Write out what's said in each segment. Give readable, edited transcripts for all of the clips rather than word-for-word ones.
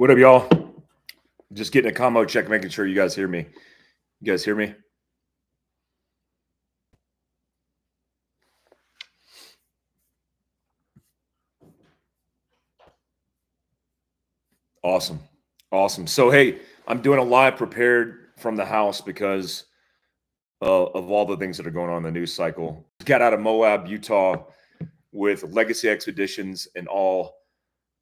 What up, y'all? Just getting a combo check, making sure you guys hear me. You guys hear me? Awesome. Awesome. So, hey, I'm doing a live prepared from the house because of all the things that are going on in the news cycle. Got out of Moab, Utah with Legacy Expeditions and all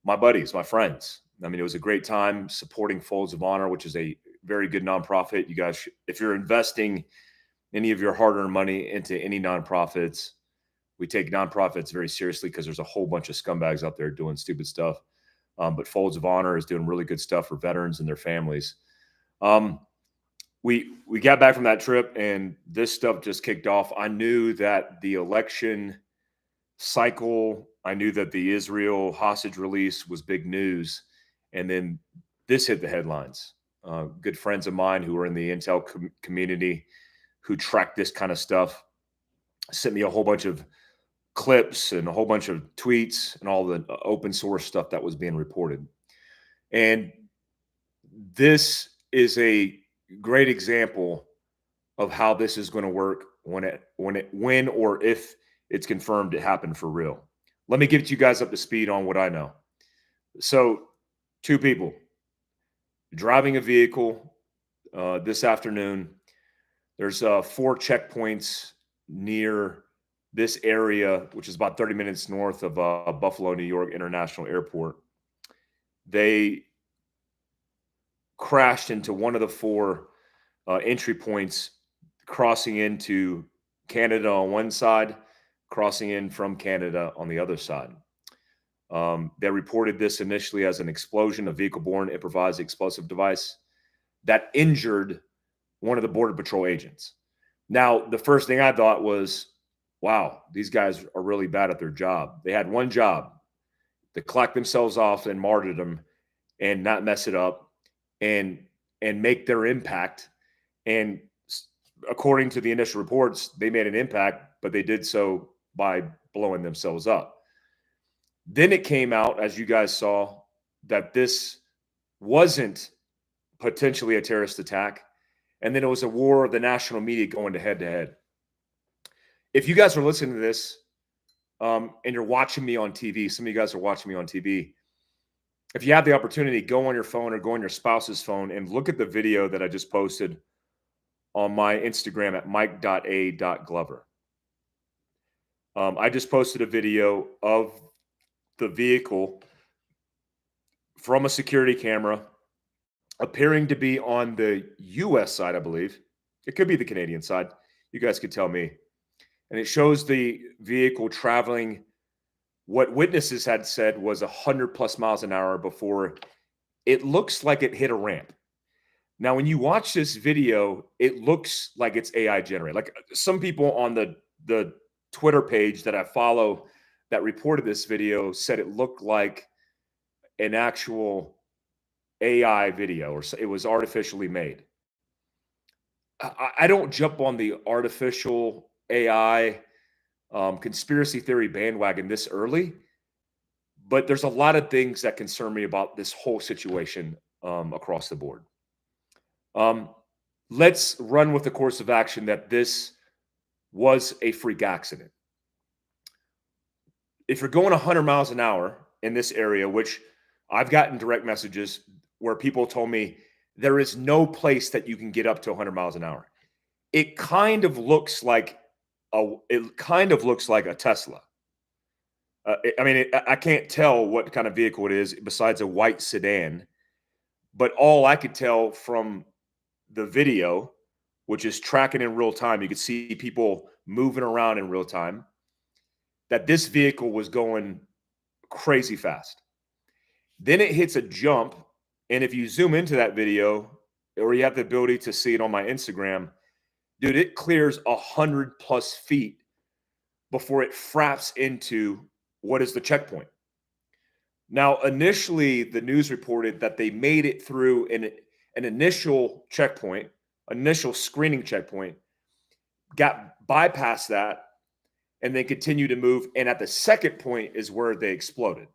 my buddies, my friends. I mean, it was a great time supporting Folds of Honor, which is a very good nonprofit. You guys, if you're investing any of your hard-earned money into any nonprofits, we take nonprofits very seriously because there's a whole bunch of scumbags out there doing stupid stuff. But Folds of Honor is doing really good stuff for veterans and their families. We got back from that trip and this stuff just kicked off. I knew that the election cycle, I knew that the Israel hostage release was big news. And then this hit the headlines. Good friends of mine who are in the intel community who track this kind of stuff sent me a whole bunch of clips and a whole bunch of tweets and all the open source stuff that was being reported. And this is a great example of how this is going to work when or if it's confirmed it happened for real. Let me get you guys up to speed on what I know. So, two people driving a vehicle this afternoon. There's 4 checkpoints near this area, which is about 30 minutes north of Buffalo, New York International Airport. They crashed into one of the 4 entry points, crossing into Canada on one side, crossing in from Canada on the other side. They reported this initially as an explosion, a vehicle-borne improvised explosive device that injured one of the Border Patrol agents. Now, the first thing I thought was, wow, these guys are really bad at their job. They had one job, to collect themselves off and martyrdom and not mess it up and make their impact. And according to the initial reports, they made an impact, but they did so by blowing themselves up. Then it came out, as you guys saw, that this wasn't potentially a terrorist attack. And then it was a war of the national media going to head. If you guys are listening to this and you're watching me on TV, some of you guys are watching me on TV. If you have the opportunity, go on your phone or go on your spouse's phone and look at the video that I just posted on my Instagram at mike.a.glover. I just posted a video of the vehicle from a security camera appearing to be on the U.S. side, I believe. It could be the Canadian side. You guys could tell me. And it shows the vehicle traveling what witnesses had said was 100+ miles an hour before it looks like it hit a ramp. Now, when you watch this video, it looks like it's AI generated. Like some people on the Twitter page that I follow that reported this video said it looked like an actual AI video, or it was artificially made. I don't jump on the artificial AI conspiracy theory bandwagon this early, but there's a lot of things that concern me about this whole situation across the board. Let's run with the course of action that this was a freak accident. If you're going 100 miles an hour in this area, which I've gotten direct messages where people told me there is no place that you can get up to 100 miles an hour. It kind of looks like a Tesla. I can't tell what kind of vehicle it is besides a white sedan, but all I could tell from the video, which is tracking in real time, you could see people moving around in real time, that this vehicle was going crazy fast. Then it hits a jump, and if you zoom into that video, or you have the ability to see it on my Instagram, dude, it clears 100+ feet before it fraps into what is the checkpoint. Now, initially, the news reported that they made it through an initial checkpoint, initial screening checkpoint, got bypassed that, and then continued to move. And at the second point is where they exploded.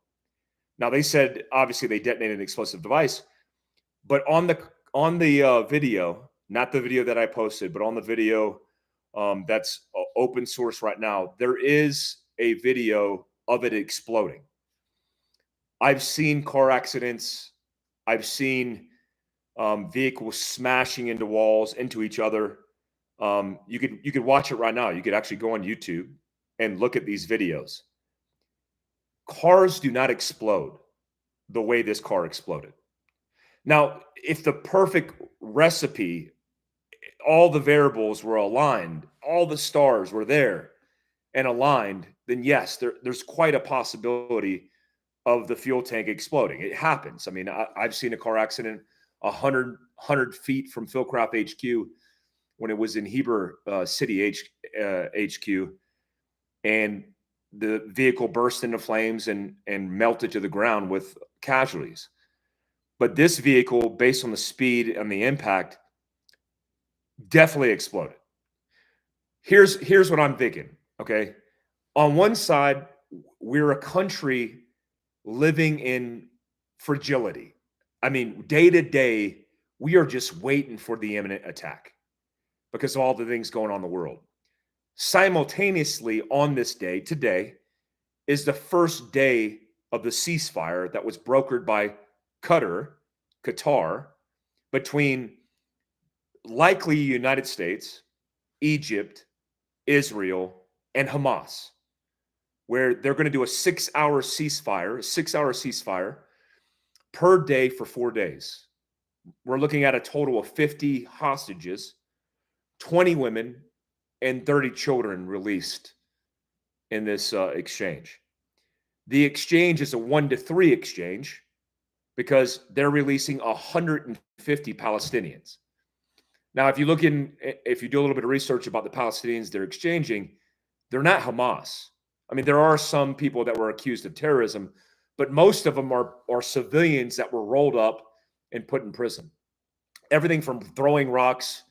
Now they said obviously they detonated an explosive device, but on the video, not the video that I posted, but on the video that's open source right now, there is a video of it exploding. I've seen car accidents. I've seen vehicles smashing into walls, into each other. You could watch it right now. You could actually go on YouTube and look at these videos. Cars do not explode the way this car exploded. Now, if the perfect recipe, all the variables were aligned, all the stars were there and aligned, then yes, there's quite a possibility of the fuel tank exploding. It happens. I mean, I've seen a car accident 100 feet from Fieldcraft HQ when it was in Heber City HQ, and the vehicle burst into flames and melted to the ground with casualties. But this vehicle, based on the speed and the impact, definitely exploded. Here's what I'm thinking, okay? On one side, we're a country living in fragility. I mean, day to day, we are just waiting for the imminent attack because of all the things going on in the world. Simultaneously, on this day, today, is the first day of the ceasefire that was brokered by Qatar, between likely United States, Egypt, Israel, and Hamas, where they're going to do a 6-hour ceasefire per day for 4 days. We're looking at a total of 50 hostages, 20 women, and 30 children released in this exchange. The exchange is a 1-to-3 exchange because they're releasing 150 Palestinians. Now, if you do a little bit of research about the Palestinians they're exchanging, they're not Hamas. I mean, there are some people that were accused of terrorism, but most of them are civilians that were rolled up and put in prison. Everything from throwing rocks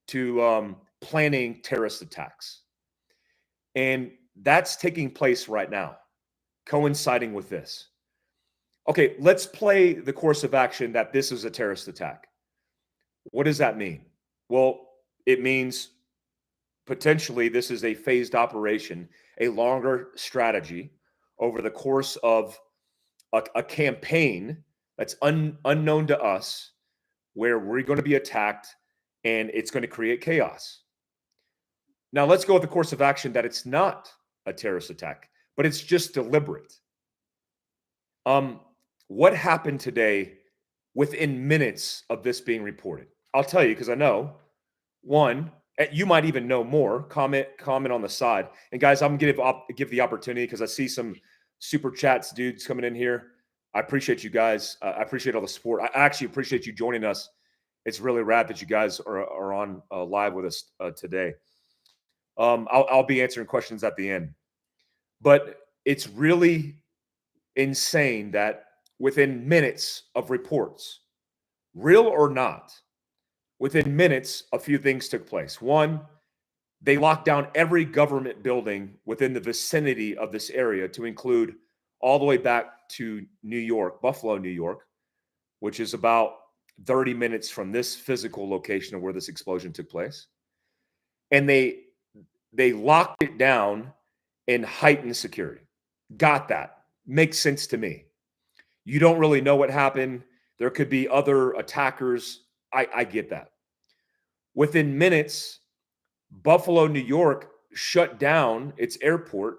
to planning terrorist attacks. And that's taking place right now, coinciding with this. Okay, let's play the course of action that this is a terrorist attack. What does that mean? Well, it means potentially this is a phased operation, a longer strategy over the course of a campaign that's unknown to us, where we're going to be attacked and it's going to create chaos. Now, let's go with the course of action that it's not a terrorist attack, but it's just deliberate. What happened today within minutes of this being reported? I'll tell you, because I know. One, you might even know more. Comment on the side. And guys, I'm going to give the opportunity because I see some super chats, dudes coming in here. I appreciate you guys. I appreciate all the support. I actually appreciate you joining us. It's really rad that you guys are on live with us today. I'll be answering questions at the end. But it's really insane that within minutes of reports, real or not, within minutes, a few things took place. One, they locked down every government building within the vicinity of this area, to include all the way back to New York, Buffalo, New York, which is about 30 minutes from this physical location of where this explosion took place. And they locked it down in heightened security. Got that. Makes sense to me. You don't really know what happened. There could be other attackers. I get that. Within minutes, Buffalo, New York shut down its airport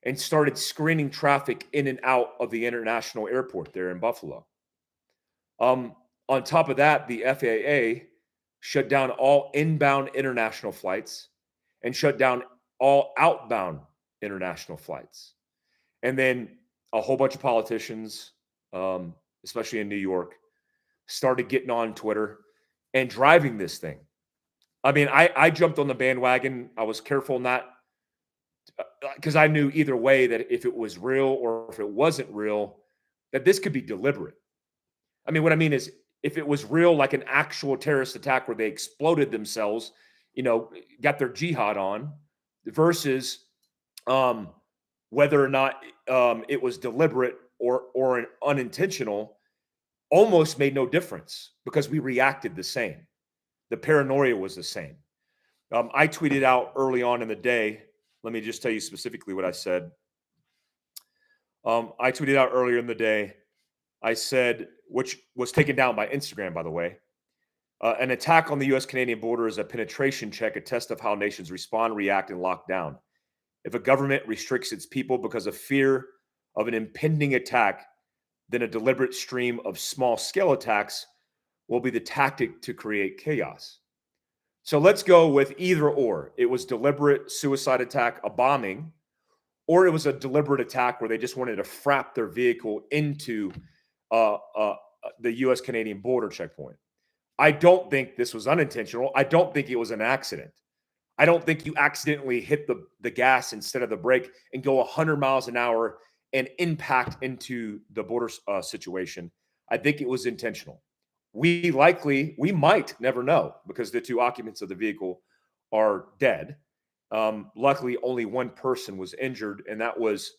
and started screening traffic in and out of the international airport there in Buffalo. On top of that, the FAA shut down all inbound international flights and shut down all outbound international flights. And then a whole bunch of politicians, especially in New York, started getting on Twitter and driving this thing. I mean, I jumped on the bandwagon. I was careful not, because I knew either way that if it was real or if it wasn't real, that this could be deliberate. I mean, what I mean is, if it was real, like an actual terrorist attack where they exploded themselves, got their jihad on, versus whether or not it was deliberate or an unintentional almost made no difference because we reacted the same. The paranoia was the same. I tweeted out early on in the day. Let me just tell you specifically what I said. I tweeted out earlier in the day. I said, which was taken down by Instagram, by the way, an attack on the U.S.-Canadian border is a penetration check, a test of how nations respond, react, and lock down. If a government restricts its people because of fear of an impending attack, then a deliberate stream of small-scale attacks will be the tactic to create chaos. So let's go with either or. It was deliberate suicide attack, a bombing, or it was a deliberate attack where they just wanted to frap their vehicle into the U.S.-Canadian border checkpoint. I don't think this was unintentional. I don't think it was an accident. I don't think you accidentally hit the gas instead of the brake and go 100 miles an hour and impact into the border situation. I think it was intentional. We might never know because the two occupants of the vehicle are dead. Luckily, only one person was injured, and that was,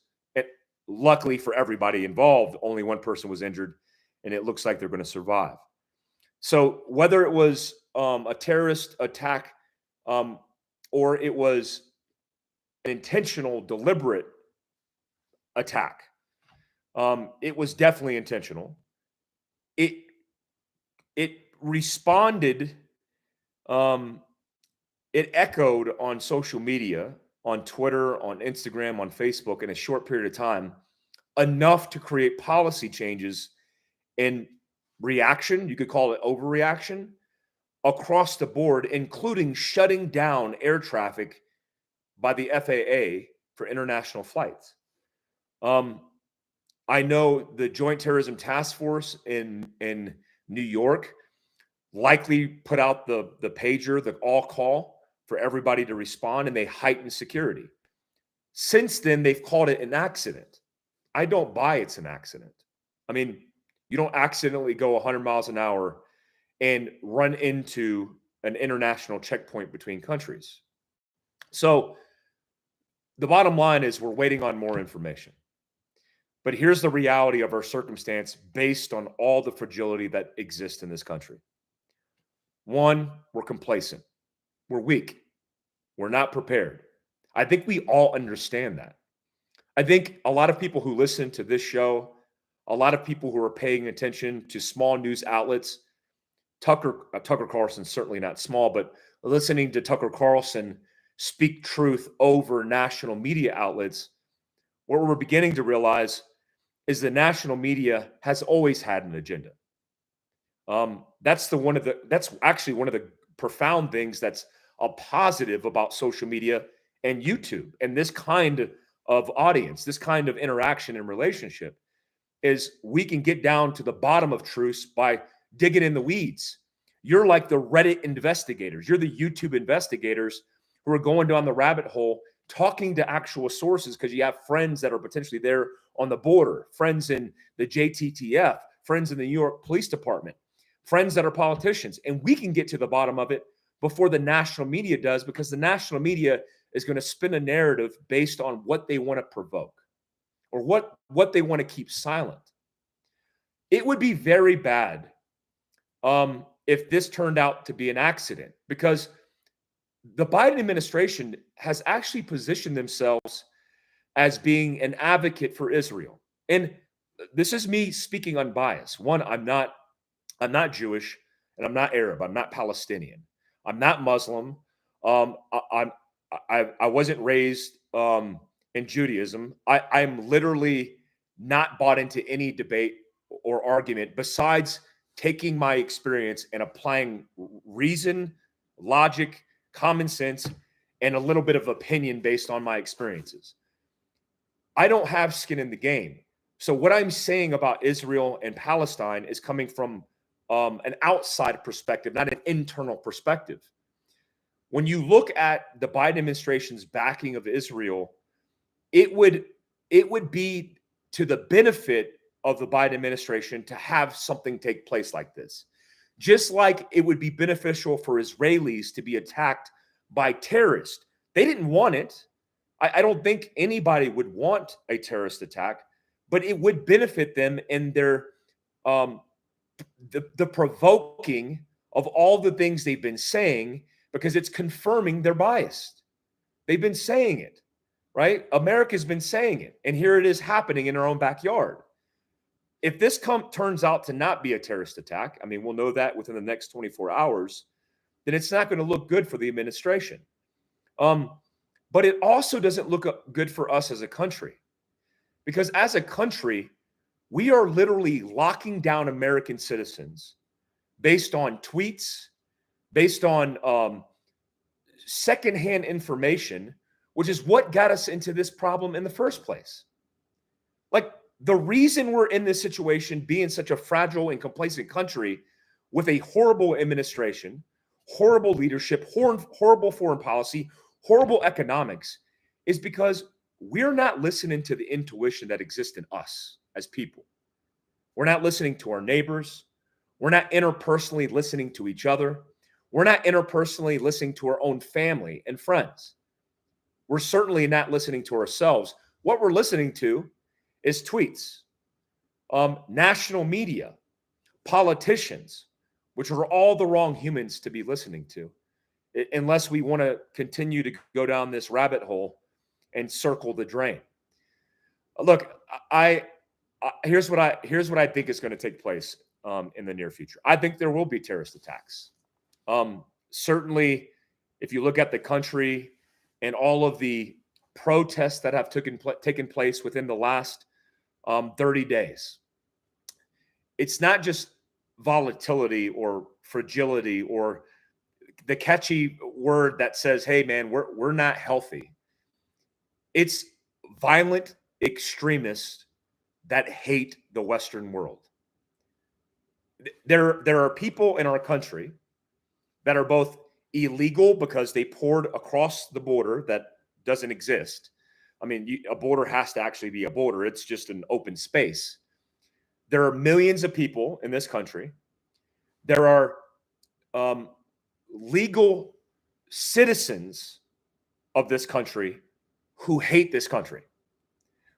luckily for everybody involved, only one person was injured, and it looks like they're going to survive. So whether it was a terrorist attack or it was an intentional, deliberate attack, it was definitely intentional. It responded, it echoed on social media, on Twitter, on Instagram, on Facebook in a short period of time, enough to create policy changes and reaction, you could call it overreaction, across the board, including shutting down air traffic by the FAA for international flights. I know the Joint Terrorism Task Force in New York likely put out the pager, the all call for everybody to respond, and they heightened security. Since then, they've called it an accident. I don't buy it's an accident. I mean, you don't accidentally go 100 miles an hour and run into an international checkpoint between countries. So the bottom line is we're waiting on more information. But here's the reality of our circumstance based on all the fragility that exists in this country. One, we're complacent. We're weak. We're not prepared. I think we all understand that. I think a lot of people who listen to this show, a lot of people who are paying attention to small news outlets, Tucker Carlson's certainly not small, but listening to Tucker Carlson speak truth over national media outlets, what we're beginning to realize is the national media has always had an agenda. That's actually one of the profound things that's a positive about social media and YouTube and this kind of audience, this kind of interaction and relationship, is we can get down to the bottom of truths by digging in the weeds. You're like the Reddit investigators. You're the YouTube investigators who are going down the rabbit hole, talking to actual sources because you have friends that are potentially there on the border, friends in the JTTF, friends in the New York Police Department, friends that are politicians. And we can get to the bottom of it before the national media does, because the national media is going to spin a narrative based on what they want to provoke or what they want to keep silent. It would be very bad if this turned out to be an accident, because the Biden administration has actually positioned themselves as being an advocate for Israel. And this is me speaking unbiased. One, I'm not Jewish, and I'm not Arab. I'm not Palestinian. I'm not Muslim. I wasn't raised in Judaism. I'm literally not bought into any debate or argument besides taking my experience and applying reason, logic, common sense, and a little bit of opinion based on my experiences. I don't have skin in the game. So what I'm saying about Israel and Palestine is coming from an outside perspective, not an internal perspective. When you look at the Biden administration's backing of Israel, it would be to the benefit of the Biden administration to have something take place like this. Just like it would be beneficial for Israelis to be attacked by terrorists. They didn't want it. I don't think anybody would want a terrorist attack, but it would benefit them in their um, the provoking of all the things they've been saying, because it's confirming they're biased. They've been saying it, right? America's been saying it, and here it is happening in our own backyard. If this turns out to not be a terrorist attack, I mean, we'll know that within the next 24 hours, then it's not going to look good for the administration. But it also doesn't look good for us as a country, because as a country, we are literally locking down American citizens based on tweets, based on secondhand information, which is what got us into this problem in the first place. Like, the reason we're in this situation, being such a fragile and complacent country with a horrible administration, horrible leadership, horrible foreign policy, horrible economics, is because we're not listening to the intuition that exists in us as people. We're not listening to our neighbors. We're not interpersonally listening to each other. We're not interpersonally listening to our own family and friends. We're certainly not listening to ourselves. What we're listening to is tweets, national media, politicians, which are all the wrong humans to be listening to, unless we want to continue to go down this rabbit hole and circle the drain. Look, here's what I think is going to take place in the near future. I think there will be terrorist attacks. Certainly, if you look at the country and all of the protests that have taken place within the last 30 days, it's not just volatility or fragility or the catchy word that says, hey, man, we're not healthy. It's violent extremists that hate the Western world. There are people in our country that are both illegal because they poured across the border that doesn't exist. I mean, a border has to actually be a border. It's just an open space. There are millions of people in this country. There are legal citizens of this country who hate this country,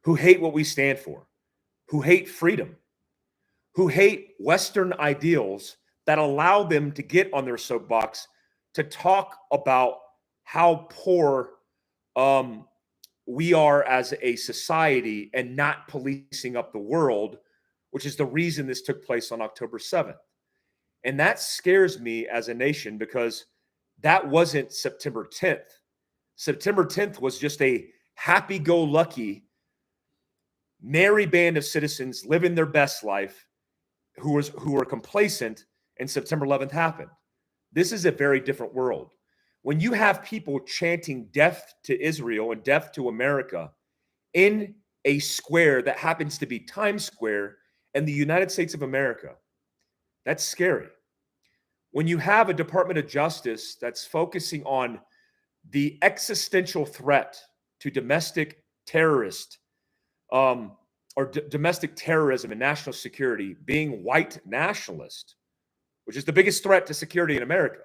who hate what we stand for, who hate freedom, who hate Western ideals that allow them to get on their soapbox to talk about how poor we are as a society and not policing up the world, which is the reason this took place on October 7th. And that scares me as a nation, because that wasn't September 10th. September 10th was just a happy-go-lucky, merry band of citizens living their best life who were complacent, and September 11th happened. This is a very different world. When you have people chanting death to Israel and death to America in a square that happens to be Times Square in the United States of America, that's scary. When you have a Department of Justice that's focusing on the existential threat to domestic terrorist domestic terrorism and national security being white nationalist, which is the biggest threat to security in America.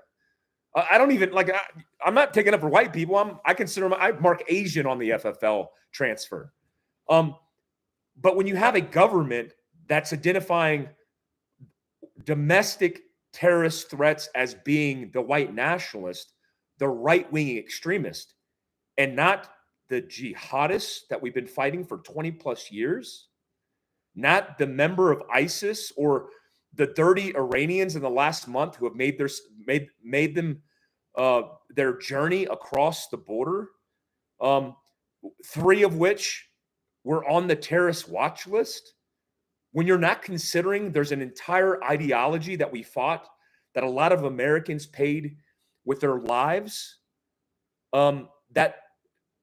I don't even I'm not taking up for white people. I mark Asian on the FFL transfer. But when you have a government that's identifying domestic terrorist threats as being the white nationalist, the right-wing extremist, and not the jihadists that we've been fighting for 20 plus years, not the member of ISIS or the dirty Iranians in the last month who have made them their journey across the border, 3 of which were on the terrorist watch list. When you're not considering there's an entire ideology that we fought, that a lot of Americans paid with their lives, that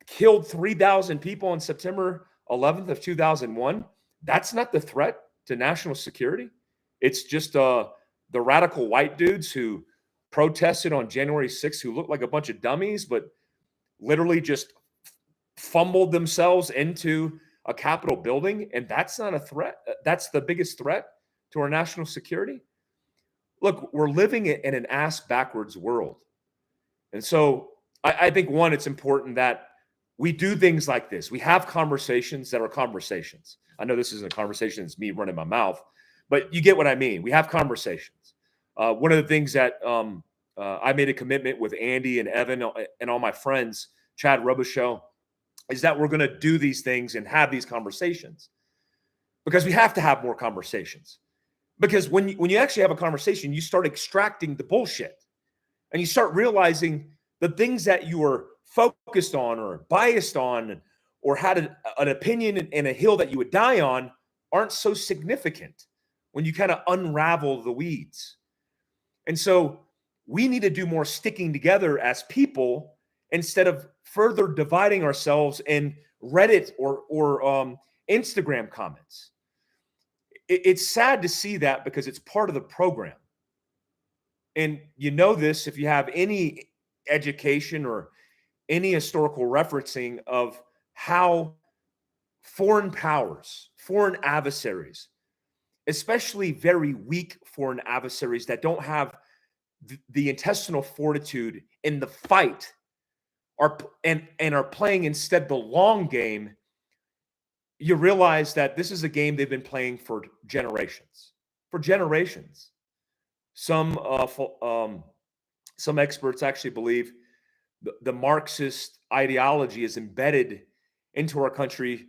killed 3,000 people on September 11th of 2001, that's not the threat to national security. It's just the radical white dudes who protested on January 6th who looked like a bunch of dummies, but literally just fumbled themselves into a Capitol building. And that's not a threat. That's the biggest threat to our national security. Look, we're living in an ass backwards world. And so I think, one, it's important that We do things like this. We have conversations that are conversations. I know this isn't a conversation, it's me running my mouth, but you get what I mean. We have conversations. One of the things that I made a commitment with Andy and Evan and all my friends, Chad Robichaux, is that we're going to do these things and have these conversations, because we have to have more conversations. Because when you actually have a conversation, you start extracting the bullshit, and you start realizing the things that you were focused on or biased on or had an opinion and a hill that you would die on aren't so significant when you kind of unravel the weeds. And so we need to do more sticking together as people instead of further dividing ourselves in Reddit or Instagram comments. It's sad to see that, because it's part of the program. And you know this if you have any education or any historical referencing of how foreign powers, foreign adversaries, especially very weak foreign adversaries that don't have the intestinal fortitude in the fight, are playing instead the long game. You realize that this is a game they've been playing for generations. For generations. Some experts actually believe the Marxist ideology is embedded into our country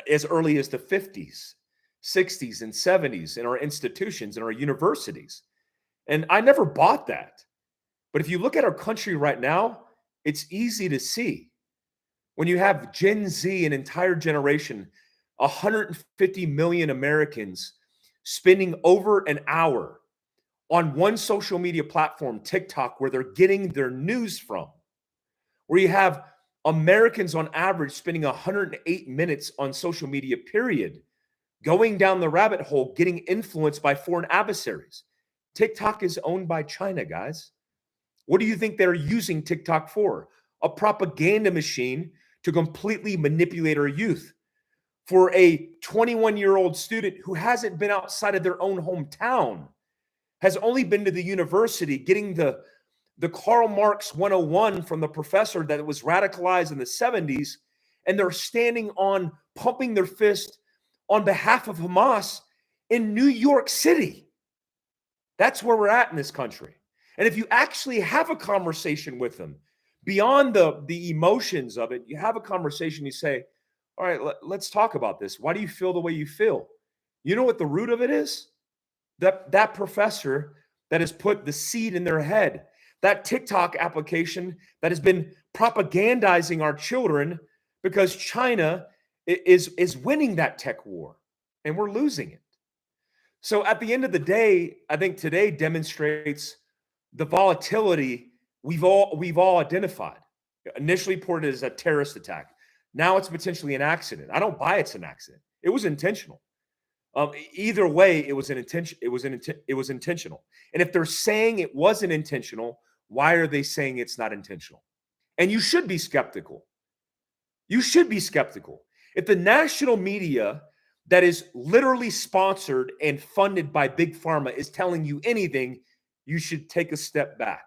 as early as the 50s, 60s, and 70s in our institutions, in our universities. And I never bought that. But if you look at our country right now, it's easy to see. When you have Gen Z, an entire generation, 150 million Americans spending over an hour on one social media platform, TikTok, where they're getting their news from, where you have Americans on average spending 108 minutes on social media, period, going down the rabbit hole, getting influenced by foreign adversaries. TikTok is owned by China, guys. What do you think they're using TikTok for? A propaganda machine to completely manipulate our youth. For a 21-year-old student who hasn't been outside of their own hometown, has only been to the university, getting the Karl Marx 101 from the professor that was radicalized in the 70s, and they're standing on, pumping their fist on behalf of Hamas in New York City. That's where we're at in this country. And if you actually have a conversation with them, beyond the emotions of it, you have a conversation, you say, all right, let's talk about this. Why do you feel the way you feel? You know what the root of it is? That professor that has put the seed in their head, that TikTok application that has been propagandizing our children, because China is winning that tech war and we're losing it. So at the end of the day, I think today demonstrates the volatility we've all identified. Initially reported as a terrorist attack. Now it's potentially an accident. I don't buy it's an accident. It was intentional. Either way, it was intentional. And if they're saying it wasn't intentional, why are they saying it's not intentional? And you should be skeptical. You should be skeptical. If the national media that is literally sponsored and funded by Big Pharma is telling you anything, you should take a step back.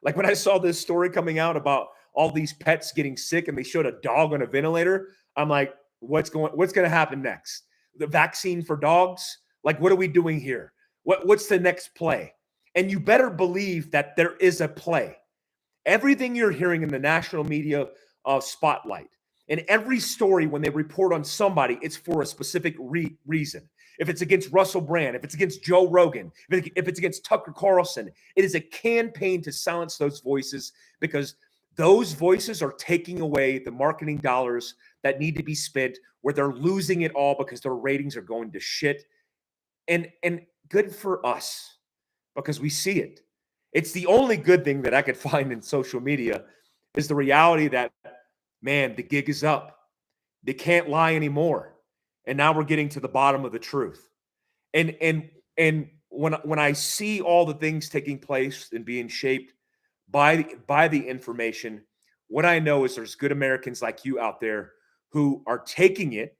Like when I saw this story coming out about all these pets getting sick and they showed a dog on a ventilator, I'm like, what's going to happen next? The vaccine for dogs? Like, what are we doing here? What's the next play? And you better believe that there is a play. Everything you're hearing in the national media spotlight, and every story when they report on somebody, it's for a specific reason. If it's against Russell Brand, if it's against Joe Rogan, if it's against Tucker Carlson, it is a campaign to silence those voices, because those voices are taking away the marketing dollars that need to be spent, where they're losing it all because their ratings are going to shit. And good for us, because we see it. It's the only good thing that I could find in social media is the reality that, man, the gig is up. They can't lie anymore. And now we're getting to the bottom of the truth. And when I see all the things taking place and being shaped by the information, what I know is there's good Americans like you out there who are taking it,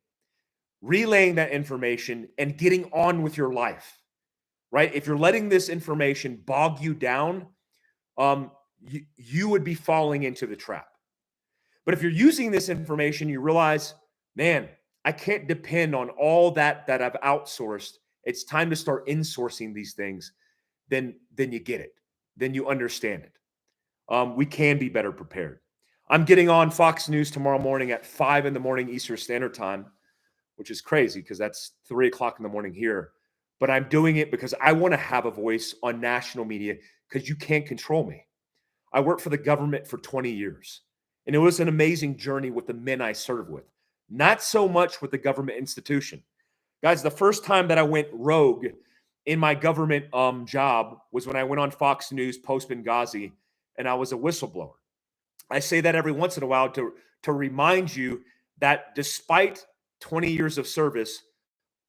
relaying that information, and getting on with your life, right? If you're letting this information bog you down, you would be falling into the trap. But if you're using this information, you realize, man, I can't depend on all that I've outsourced. It's time to start insourcing these things. Then you get it. Then you understand it. We can be better prepared. I'm getting on Fox News tomorrow morning at 5 in the morning Eastern Standard Time, which is crazy because that's 3 o'clock in the morning here. But I'm doing it because I want to have a voice on national media because you can't control me. I worked for the government for 20 years, and it was an amazing journey with the men I served with. Not so much with the government institution. Guys, the first time that I went rogue in my government job was when I went on Fox News post Benghazi, and I was a whistleblower. I say that every once in a while to remind you that despite 20 years of service,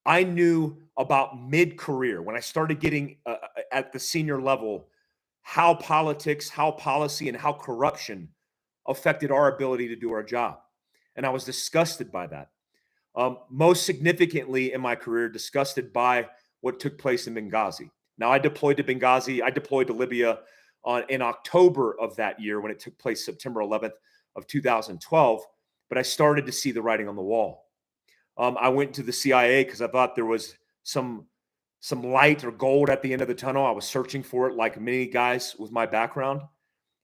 I knew about mid-career when I started getting at the senior level how politics, how policy, and how corruption affected our ability to do our job. And I was disgusted by that. Most significantly in my career, disgusted by what took place in Benghazi. Now, I deployed to Benghazi. I deployed to Libya in October of that year when it took place, September 11th of 2012. But I started to see the writing on the wall. I went to the CIA because I thought there was some light or gold at the end of the tunnel. I was searching for it, like many guys with my background,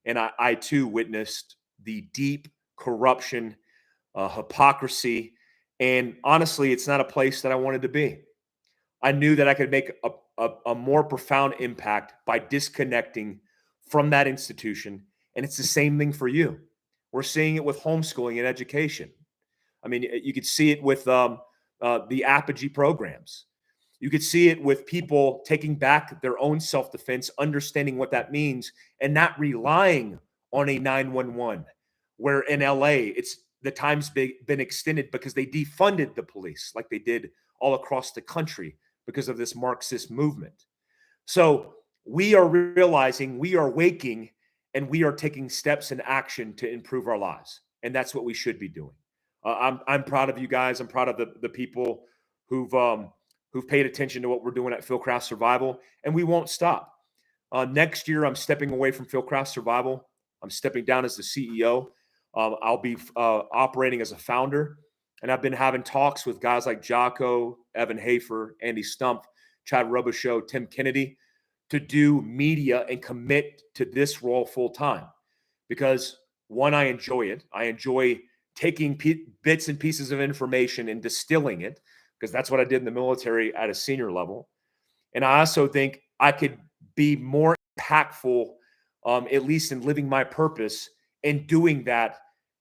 and I too witnessed the deep corruption, hypocrisy, and honestly, it's not a place that I wanted to be. I knew that I could make a more profound impact by disconnecting from that institution, and it's the same thing for you. We're seeing it with homeschooling and education. I mean, you could see it with the Apogee programs. You could see it with people taking back their own self-defense, understanding what that means, and not relying on a 911. Where in LA, the time's been extended because they defunded the police like they did all across the country because of this Marxist movement. So we are realizing, we are waking, and we are taking steps in action to improve our lives. And that's what we should be doing. I'm proud of you guys. I'm proud of the people who've paid attention to what we're doing at Fieldcraft Survival, and we won't stop. Next year, I'm stepping away from Fieldcraft Survival. I'm stepping down as the CEO. I'll be operating as a founder, and I've been having talks with guys like Jocko, Evan Hafer, Andy Stump, Chad Robichaux, Tim Kennedy to do media and commit to this role full time. Because one, I enjoy it. I enjoy taking bits and pieces of information and distilling it, because that's what I did in the military at a senior level. And I also think I could be more impactful, at least in living my purpose and doing that,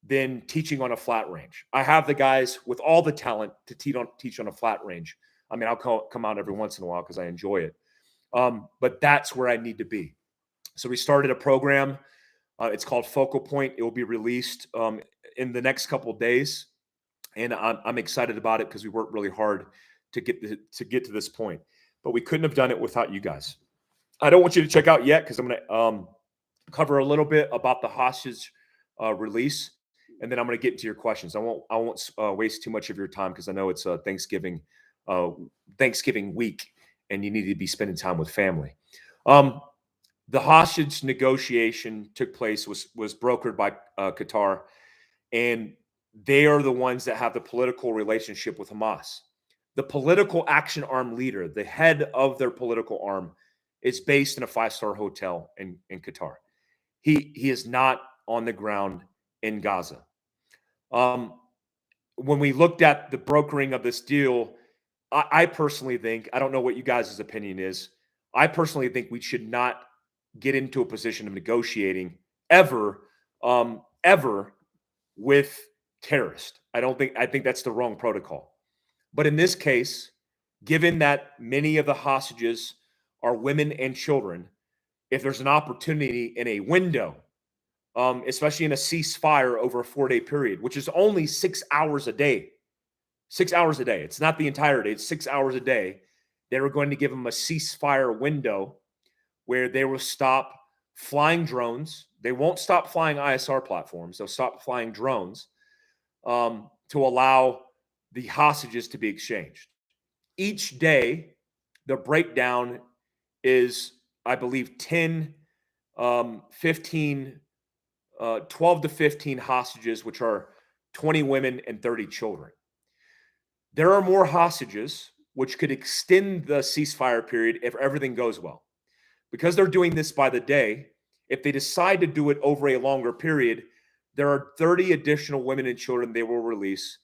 than teaching on a flat range. I have the guys with all the talent to teach on a flat range. I mean, I'll come out every once in a while because I enjoy it. But that's where I need to be. So we started a program. It's called Focal Point. It will be released in the next couple of days, and I'm excited about it because we worked really hard to get to this point. But we couldn't have done it without you guys. I don't want you to check out yet because I'm going to cover a little bit about the hostage release, and then I'm going to get into your questions. I won't waste too much of your time because I know it's Thanksgiving week, and you need to be spending time with family. The hostage negotiation took place, was brokered by Qatar, and they are the ones that have the political relationship with Hamas. The political action arm leader, the head of their political arm, is based in a 5-star hotel in Qatar. He is not on the ground in Gaza. When we looked at the brokering of this deal, I personally think, I don't know what you guys' opinion is, I personally think we should not get into a position of negotiating ever with terrorists. I think that's the wrong protocol. But in this case, given that many of the hostages are women and children, if there's an opportunity in a window, especially in a ceasefire over a 4-day period, which is only 6 hours a day, 6 hours a day. It's not the entire day. It's 6 hours a day. They were going to give them a ceasefire window where they will stop flying drones. They won't stop flying ISR platforms. They'll stop flying drones to allow the hostages to be exchanged. Each day, the breakdown is, I believe, 10, 15 12 to 15 hostages, which are 20 women and 30 children. There are more hostages, which could extend the ceasefire period if everything goes well. Because they're doing this by the day, if they decide to do it over a longer period, there are 30 additional women and children they will release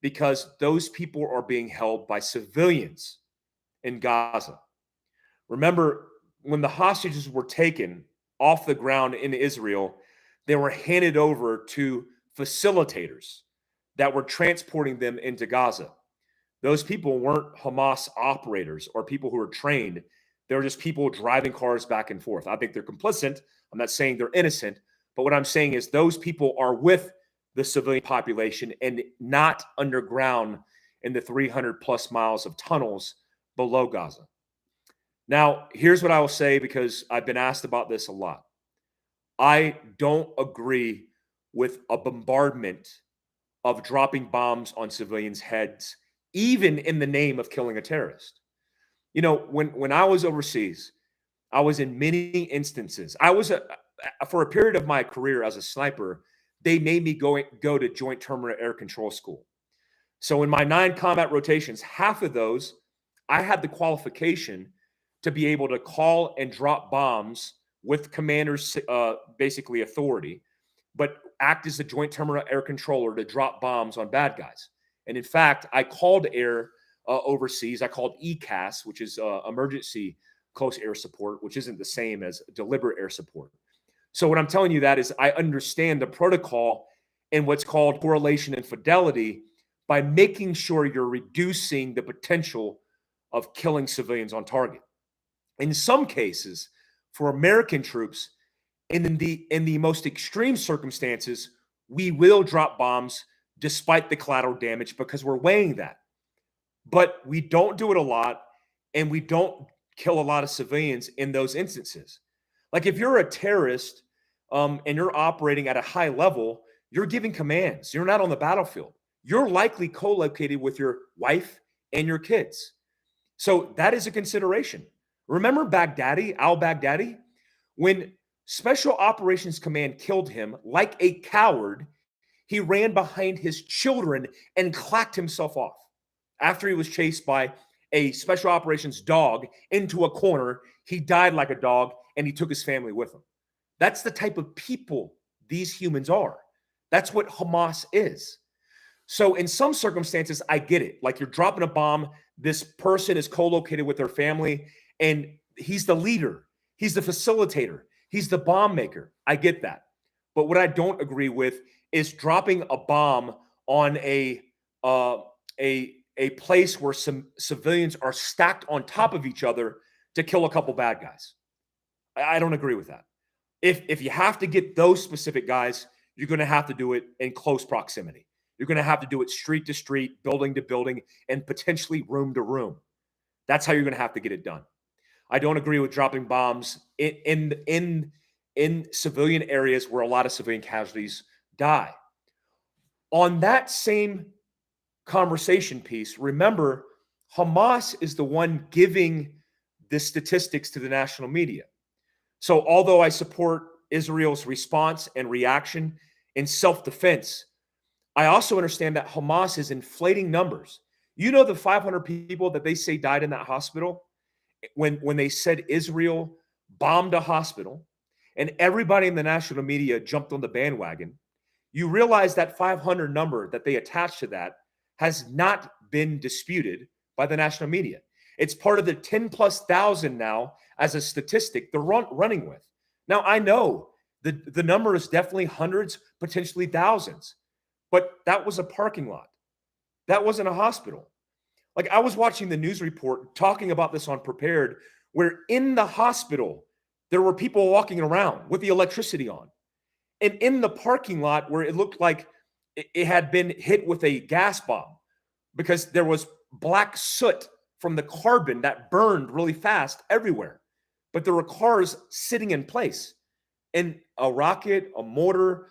because those people are being held by civilians in Gaza. Remember, when the hostages were taken off the ground in Israel, they were handed over to facilitators that were transporting them into Gaza. Those people weren't Hamas operators or people who were trained. They were just people driving cars back and forth. I think they're complicit. I'm not saying they're innocent, but what I'm saying is those people are with the civilian population and not underground in the 300 plus miles of tunnels below Gaza. Now, here's what I will say, because I've been asked about this a lot. I don't agree with a bombardment of dropping bombs on civilians' heads, even in the name of killing a terrorist. You know, when I was overseas, I was in many instances. For a period of my career as a sniper, they made me go to Joint Terminal Air Control School. So in my 9 combat rotations, half of those, I had the qualification to be able to call and drop bombs with commanders' basically authority, but act as a Joint Terminal Air Controller to drop bombs on bad guys. And in fact, I called air overseas. I called ECAS, which is emergency close air support, which isn't the same as deliberate air support. So what I'm telling you that is I understand the protocol and what's called correlation and fidelity by making sure you're reducing the potential of killing civilians on target. In some cases, for American troops, in the most extreme circumstances, we will drop bombs despite the collateral damage because we're weighing that. But we don't do it a lot, and we don't kill a lot of civilians in those instances. Like if you're a terrorist and you're operating at a high level, you're giving commands. You're not on the battlefield. You're likely co-located with your wife and your kids. So that is a consideration. Remember Baghdadi, al-Baghdadi? When Special Operations Command killed him like a coward, he ran behind his children and clacked himself off after he was chased by a Special Operations dog into a corner. He died like a dog, and he took his family with him. That's the type of people these humans are. That's what Hamas is. So in some circumstances, I get it. Like you're dropping a bomb, this person is co-located with their family, and he's the leader. He's the facilitator. He's the bomb maker. I get that. But what I don't agree with is dropping a bomb on a place where some civilians are stacked on top of each other to kill a couple bad guys. I don't agree with that. If you have to get those specific guys, you're going to have to do it in close proximity. You're going to have to do it street to street, building to building, and potentially room to room. That's how you're going to have to get it done. I don't agree with dropping bombs in civilian areas where a lot of civilian casualties die. On that same conversation piece, remember, Hamas is the one giving the statistics to the national media. So although I support Israel's response and reaction in self-defense, I also understand that Hamas is inflating numbers. You know the 500 people that they say died in that hospital when they said Israel bombed a hospital and everybody in the national media jumped on the bandwagon. You realize that 500 number that they attached to that has not been disputed by the national media. It's part of the 10 plus thousand now as a statistic they're running with. Now, I know the number is definitely hundreds, potentially thousands, but that was a parking lot. That wasn't a hospital. Like I was watching the news report talking about this on Prepared, where in the hospital, there were people walking around with the electricity on. And in the parking lot where it looked like it had been hit with a gas bomb because there was black soot from the carbon that burned really fast everywhere. But there were cars sitting in place. And a rocket, a mortar,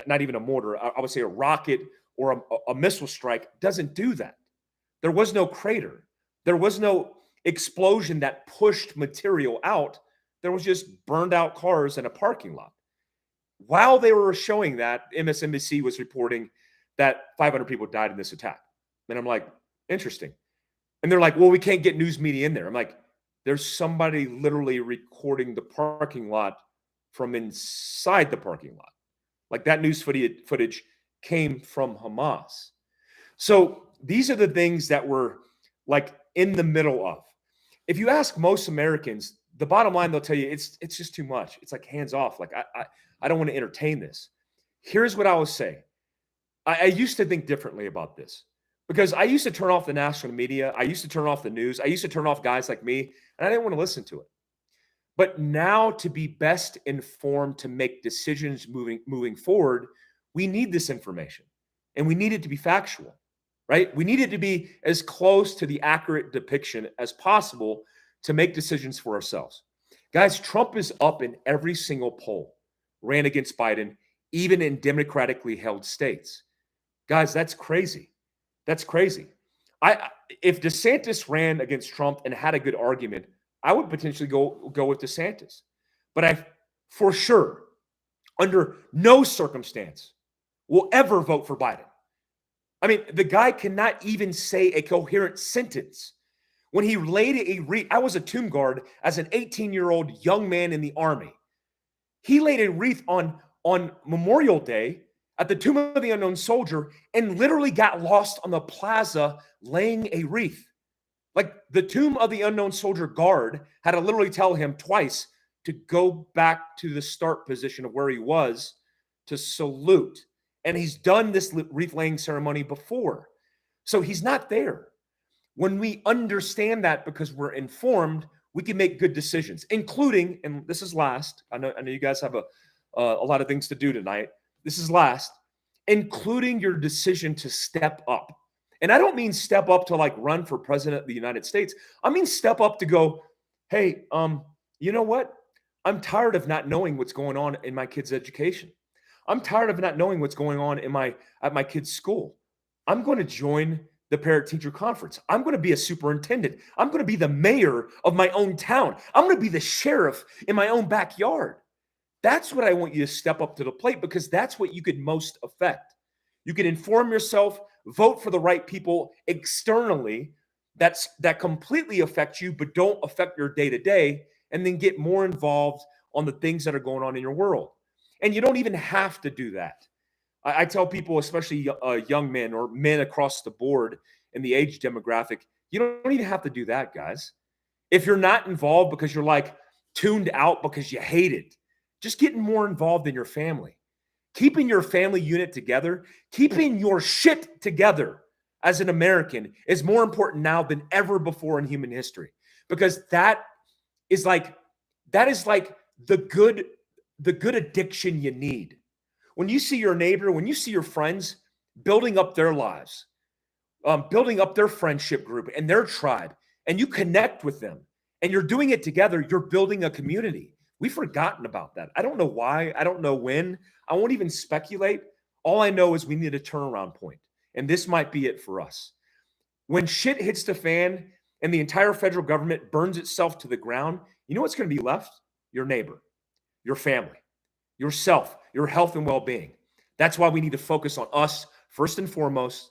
not even a mortar, I would say a rocket or a missile strike doesn't do that. There was no crater. There was no explosion that pushed material out. There was just burned out cars in a parking lot. while they were showing that, MSNBC was reporting that 500 people died in this attack. And I'm like, interesting. And they're like, well, we can't get news media in there. I'm like, there's somebody literally recording the parking lot from inside the parking lot. Like that news footage came from Hamas. So these are the things that we're like in the middle of. If you ask most Americans, the bottom line, they'll tell you it's just too much. It's like hands off. Like I don't want to entertain this. Here's what I will say. I used to think differently about this because I used to turn off the national media. I used to turn off the news. I used to turn off guys like me, and I didn't want to listen to it. But now, to be best informed to make decisions moving forward, we need this information, and we need it to be factual, right? We need it to be as close to the accurate depiction as possible to make decisions for ourselves. Guys, Trump is up in every single poll, ran against Biden, even in democratically held states. Guys, that's crazy. That's crazy. If DeSantis ran against Trump and had a good argument, I would potentially go with DeSantis. But I, for sure, under no circumstance, will ever vote for Biden. I mean, the guy cannot even say a coherent sentence. When he laid a wreath, I was a tomb guard as an 18-year-old young man in the Army. He laid a wreath on Memorial Day at the Tomb of the Unknown Soldier and literally got lost on the plaza laying a wreath. Like the Tomb of the Unknown Soldier guard had to literally tell him twice to go back to the start position of where he was to salute. And he's done this wreath laying ceremony before. So he's not there. When we understand that because we're informed, we can make good decisions, including, and this is last, I know you guys have a lot of things to do tonight. This is last, including your decision to step up. And I don't mean step up to like run for president of the United States. I mean step up to go, hey, you know what? I'm tired of not knowing what's going on in my kid's education. I'm tired of not knowing what's going on at my kid's school. I'm going to join the parent-teacher conference. I'm going to be a superintendent. I'm going to be the mayor of my own town. I'm going to be the sheriff in my own backyard. That's what I want you to step up to the plate because that's what you could most affect. You can inform yourself, vote for the right people externally that completely affect you but don't affect your day-to-day, and then get more involved on the things that are going on in your world. And you don't even have to do that. I tell people, especially young men or men across the board in the age demographic, you don't even have to do that, guys. If you're not involved because you're like tuned out because you hate it, just getting more involved in your family, keeping your family unit together, keeping your shit together as an American is more important now than ever before in human history, because that is like the good addiction you need. When you see your neighbor, when you see your friends building up their lives, building up their friendship group and their tribe, and you connect with them and you're doing it together, you're building a community. We've forgotten about that. I don't know why. I don't know when. I won't even speculate. All I know is we need a turnaround point, and this might be it for us. When shit hits the fan and the entire federal government burns itself to the ground, you know what's going to be left? Your neighbor, your family, yourself, your health and well-being. That's why we need to focus on us first and foremost.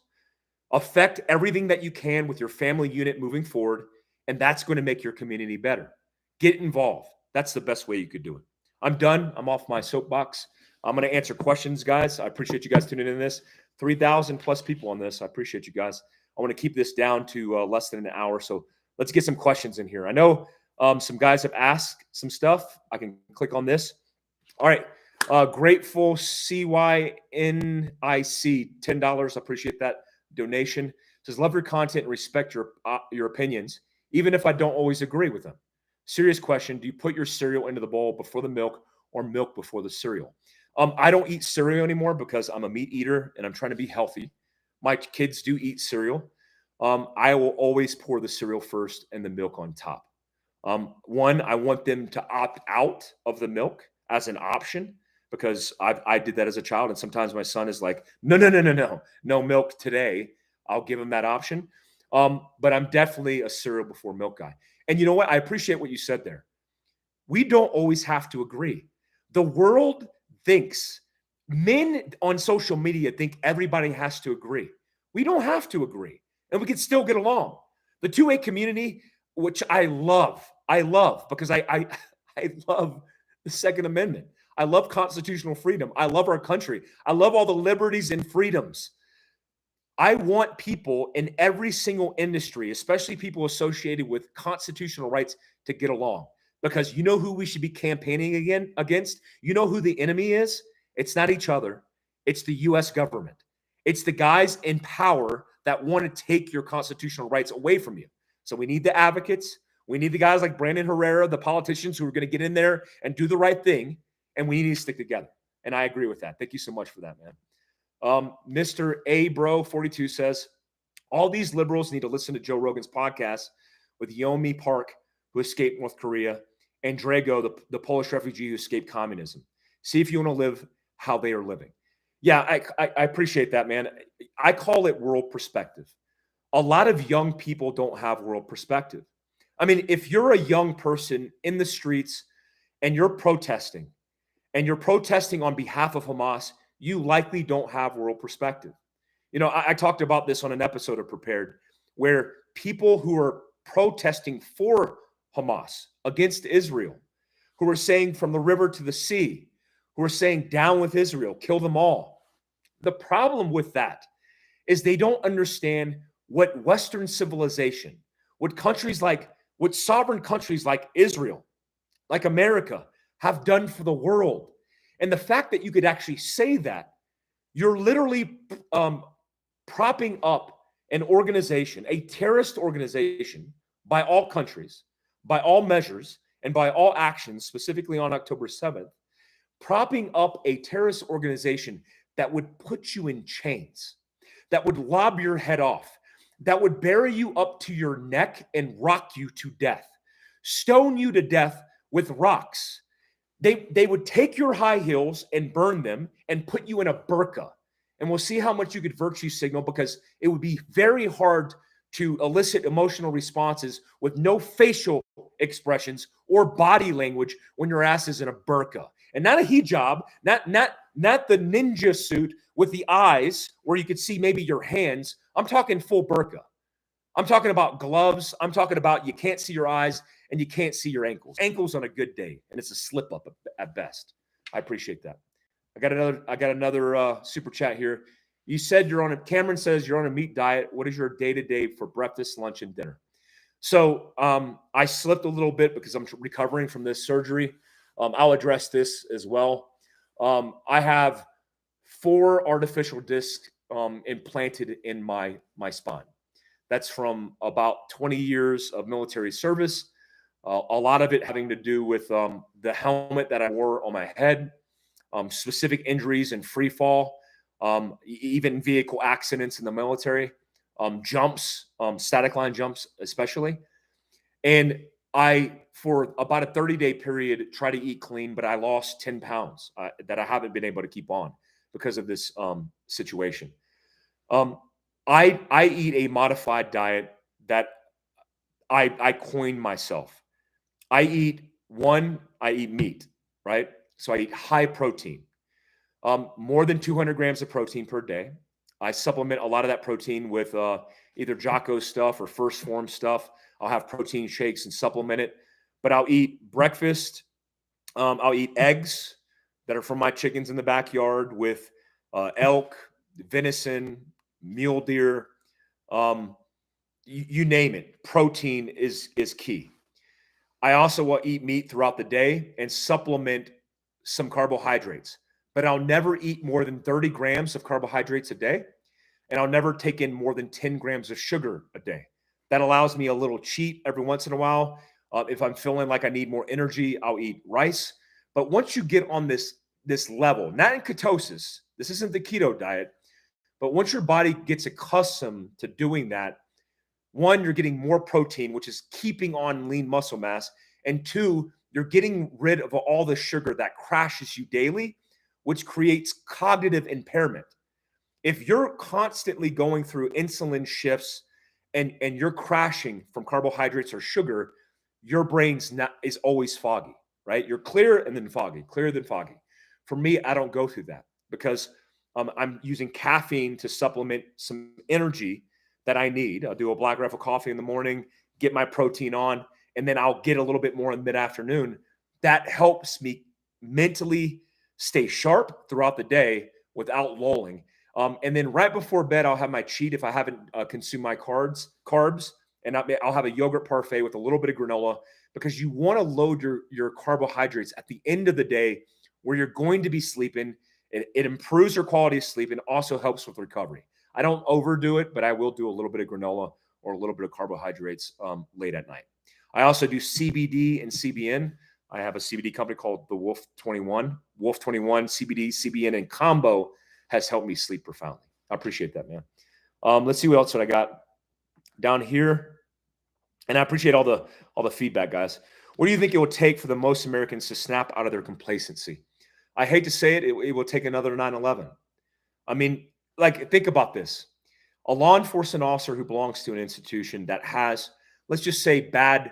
Affect everything that you can with your family unit moving forward, and that's going to make your community better. Get involved. That's the best way you could do it. I'm done. I'm off my soapbox. I'm going to answer questions, guys. I appreciate you guys tuning in this. 3,000 plus people on this. I appreciate you guys. I want to keep this down to less than an hour, so let's get some questions in here. I know some guys have asked some stuff. I can click on this. All right. Grateful CYNIC, $10. I appreciate that donation. It says, love your content and respect your opinions, even if I don't always agree with them. Serious question. Do you put your cereal into the bowl before the milk or milk before the cereal? I don't eat cereal anymore because I'm a meat eater and I'm trying to be healthy. My kids do eat cereal. I will always pour the cereal first and the milk on top. One, I want them to opt out of the milk as an option, because I did that as a child. And sometimes my son is like, no milk today. I'll give him that option. But I'm definitely a cereal before milk guy. And you know what? I appreciate what you said there. We don't always have to agree. The world thinks, men on social media think everybody has to agree. We don't have to agree, and we can still get along. The 2A community, which I love because I I love the Second Amendment. I love constitutional freedom. I love our country. I love all the liberties and freedoms. I want people in every single industry, especially people associated with constitutional rights, to get along. Because you know who we should be campaigning against? You know who the enemy is? It's not each other. It's the US government. It's the guys in power that want to take your constitutional rights away from you. So we need the advocates. We need the guys like Brandon Herrera, the politicians who are going to get in there and do the right thing. And we need to stick together. And I agree with that. Thank you so much for that, man. Mr. A Bro 42 says, all these liberals need to listen to Joe Rogan's podcast with Yeonmi Park, who escaped North Korea, and Drago, the Polish refugee who escaped communism. See if you want to live how they are living. Yeah, I appreciate that, man. I call it world perspective. A lot of young people don't have world perspective. I mean, if you're a young person in the streets and you're protesting on behalf of Hamas, you likely don't have world perspective. You know, I talked about this on an episode of Prepared, where people who are protesting for Hamas against Israel, who are saying from the river to the sea, who are saying down with Israel, kill them all. The problem with that is they don't understand what Western civilization, what sovereign countries like Israel, like America, have done for the world. And the fact that you could actually say that, you're literally propping up an organization, a terrorist organization, by all countries, by all measures, and by all actions, specifically on October 7th, propping up a terrorist organization that would put you in chains, that would lob your head off, that would bury you up to your neck and rock you to death, stone you to death with rocks. They would take your high heels and burn them and put you in a burqa. And we'll see how much you could virtue signal, because it would be very hard to elicit emotional responses with no facial expressions or body language when your ass is in a burqa. And not a hijab, not the ninja suit with the eyes where you could see maybe your hands. I'm talking full burqa. I'm talking about gloves. I'm talking about you can't see your eyes and you can't see your ankles. Ankles on a good day, and it's a slip up at best. I appreciate that. I got another super chat here. You said Cameron says you're on a meat diet. What is your day-to-day for breakfast, lunch, and dinner? So I slipped a little bit because I'm recovering from this surgery. I'll address this as well. I have 4 artificial discs implanted in my spine. That's from about 20 years of military service. A lot of it having to do with the helmet that I wore on my head, specific injuries and free fall, even vehicle accidents in the military, jumps, static line jumps especially. And I, for about a 30-day period, try to eat clean, but I lost 10 pounds that I haven't been able to keep on because of this situation. I eat a modified diet that I coined myself. I eat meat, right? So I eat high protein, more than 200 grams of protein per day. I supplement a lot of that protein with either Jocko stuff or First Form stuff. I'll have protein shakes and supplement it, but I'll eat breakfast. I'll eat eggs that are from my chickens in the backyard with elk, venison, mule deer, you name it. Protein is key. I also will eat meat throughout the day and supplement some carbohydrates, but I'll never eat more than 30 grams of carbohydrates a day, and I'll never take in more than 10 grams of sugar a day. That allows me a little cheat every once in a while. If I'm feeling like I need more energy, I'll eat rice. But once you get on this level, not in ketosis, this isn't the keto diet, but once your body gets accustomed to doing that, 1, you're getting more protein, which is keeping on lean muscle mass. And 2, you're getting rid of all the sugar that crashes you daily, which creates cognitive impairment. If you're constantly going through insulin shifts and you're crashing from carbohydrates or sugar, your brain's is always foggy, right? You're clear and then foggy, clear then foggy. For me, I don't go through that because I'm using caffeine to supplement some energy that I need. I'll do a black rifle coffee in the morning, get my protein on, and then I'll get a little bit more in mid-afternoon. That helps me mentally stay sharp throughout the day without lulling. And then right before bed, I'll have my cheat if I haven't consumed my carbs, and I'll have a yogurt parfait with a little bit of granola because you want to load your carbohydrates at the end of the day where you're going to be sleeping. It improves your quality of sleep and also helps with recovery. I don't overdo it, but I will do a little bit of granola or a little bit of carbohydrates late at night. I also do CBD and CBN. I have a CBD company called the Wolf 21. Wolf 21, CBD, CBN, and combo has helped me sleep profoundly. I appreciate that, man. Let's see what else I got down here. And I appreciate all the feedback, guys. What do you think it will take for the most Americans to snap out of their complacency? I hate to say it, it will take another 9/11. I mean, like, think about this. A law enforcement officer who belongs to an institution that has, let's just say, bad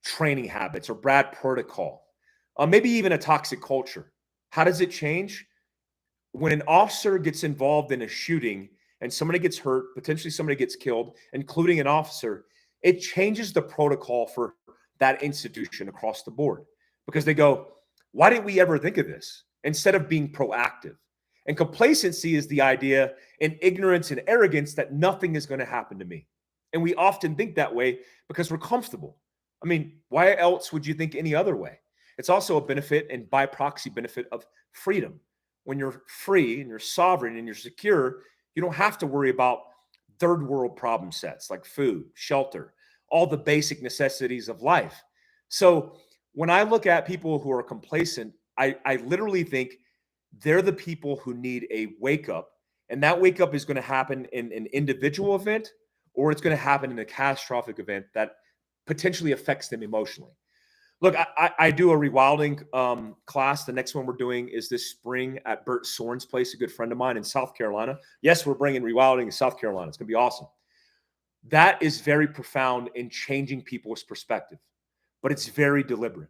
training habits or bad protocol, maybe even a toxic culture. How does it change? When an officer gets involved in a shooting and somebody gets hurt, potentially somebody gets killed, including an officer, it changes the protocol for that institution across the board because they go, why didn't we ever think of this? Instead of being proactive. And complacency is the idea in ignorance and arrogance that nothing is going to happen to me. And we often think that way because we're comfortable. I mean, why else would you think any other way? It's also a benefit and by proxy benefit of freedom. When you're free and you're sovereign and you're secure, you don't have to worry about third world problem sets like food, shelter, all the basic necessities of life. So when I look at people who are complacent, I literally think they're the people who need a wake up. And that wake up is going to happen in an individual event, or it's going to happen in a catastrophic event that potentially affects them emotionally. Look, I do a rewilding class. The next one we're doing is this spring at Bert Soren's place, a good friend of mine in South Carolina. Yes, we're bringing rewilding in South Carolina. It's going to be awesome. That is very profound in changing people's perspective, but it's very deliberate.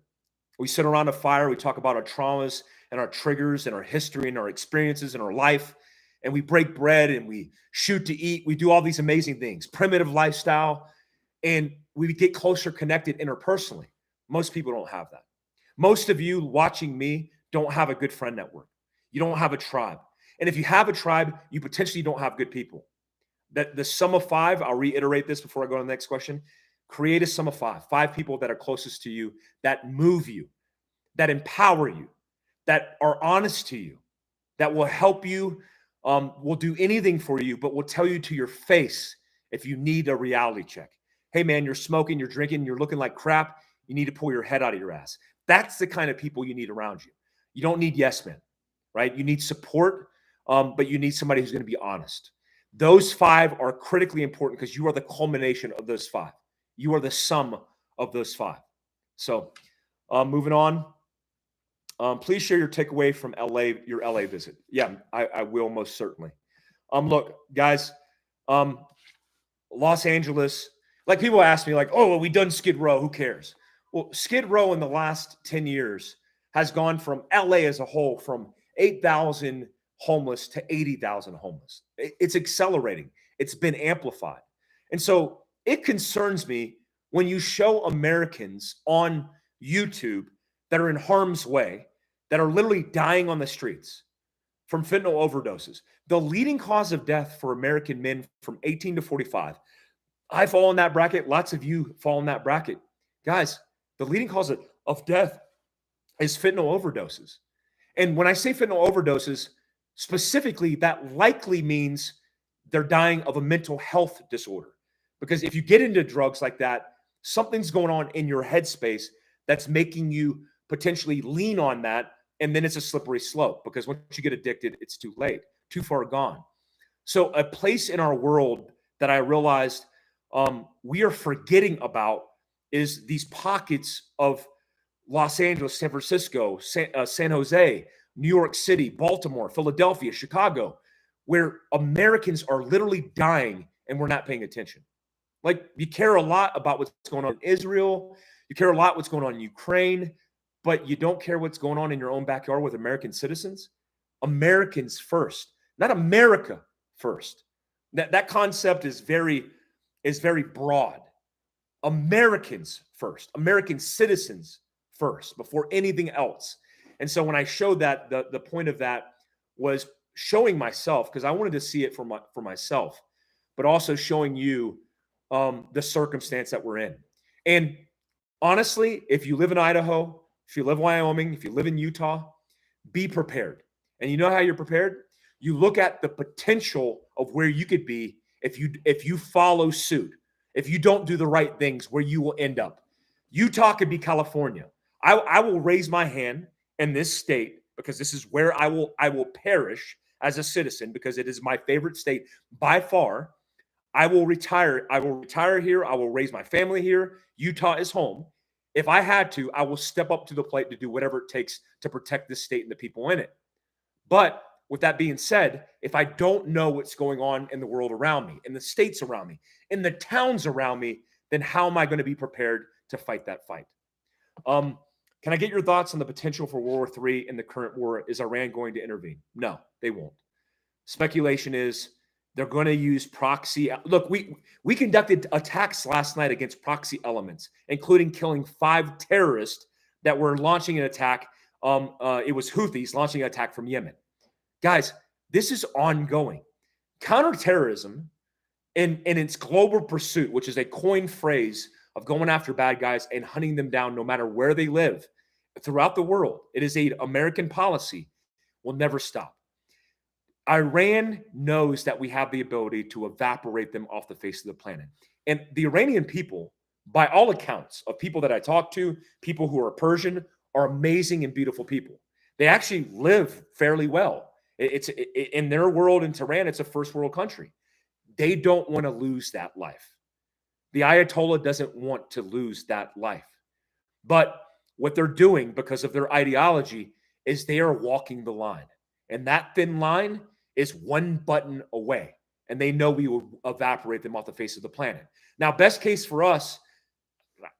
We sit around a fire. We talk about our traumas and our triggers and our history and our experiences and our life. And we break bread and we shoot to eat. We do all these amazing things, primitive lifestyle. And we get closer connected interpersonally. Most people don't have that. Most of you watching me don't have a good friend network. You don't have a tribe. And if you have a tribe, you potentially don't have good people. That the sum of five, I'll reiterate this before I go to the next question. Create a sum of five people that are closest to you, that move you, that empower you, that are honest to you, that will help you, will do anything for you, but will tell you to your face if you need a reality check. Hey, man, you're smoking, you're drinking, you're looking like crap. You need to pull your head out of your ass. That's the kind of people you need around you. You don't need yes men, right? You need support, but you need somebody who's going to be honest. Those five are critically important because you are the culmination of those five. You are the sum of those five. So moving on. Please share your takeaway from LA, your LA visit. Yeah, I will most certainly. Look, guys, Los Angeles, like people ask me like, oh, well, we done Skid Row. Who cares? Well, Skid Row in the last 10 years has gone from LA as a whole from 8,000 homeless to 80,000 homeless. It's accelerating. It's been amplified. And so it concerns me when you show Americans on YouTube that are in harm's way, that are literally dying on the streets from fentanyl overdoses. The leading cause of death for American men from 18 to 45. I fall in that bracket. Lots of you fall in that bracket. Guys, the leading cause of death is fentanyl overdoses. And when I say fentanyl overdoses, specifically, that likely means they're dying of a mental health disorder. Because if you get into drugs like that, something's going on in your headspace that's making you potentially lean on that. And then it's a slippery slope because once you get addicted, it's too late, too far gone. So a place in our world that I realized we are forgetting about is these pockets of Los Angeles, San Francisco, San Jose, New York City, Baltimore, Philadelphia, Chicago, where Americans are literally dying and we're not paying attention. Like, you care a lot about what's going on in Israel. You care a lot what's going on in Ukraine. but you don't care what's going on in your own backyard with American citizens? Americans first, not America first. That concept is very broad. Americans first, American citizens first, before anything else. And so when I showed that, the point of that was showing myself, because I wanted to see it for myself, but also showing you the circumstance that we're in. And honestly, if you live in Idaho, if you live in Wyoming, if you live in Utah, be prepared. And you know how you're prepared? You look at the potential of where you could be if you follow suit, if you don't do the right things, where you will end up. Utah could be California. I will raise my hand in this state because this is where I will perish as a citizen, because it is my favorite state by far. I will retire. I will retire here. I will raise my family here. Utah is home. If I had to, I will step up to the plate to do whatever it takes to protect this state and the people in it. But with that being said, if I don't know what's going on in the world around me, in the states around me, in the towns around me, then how am I going to be prepared to fight that fight? Can I get your thoughts on the potential for World War III in the current war? Is Iran going to intervene? No, they won't. Speculation is they're going to use proxy. Look, we conducted attacks last night against proxy elements, including killing 5 terrorists that were launching an attack. It was Houthis launching an attack from Yemen. Guys, this is ongoing. Counterterrorism in its global pursuit, which is a coined phrase of going after bad guys and hunting them down no matter where they live throughout the world. It is an American policy, will never stop. Iran knows that we have the ability to evaporate them off the face of the planet. And the Iranian people, by all accounts of people that I talk to, people who are Persian, are amazing and beautiful people. They actually live fairly well. In their world in Tehran, it's a first world country. They don't want to lose that life. The Ayatollah doesn't want to lose that life. But what they're doing because of their ideology is they are walking the line. And that thin line is one button away. And they know we will evaporate them off the face of the planet. Now, best case for us,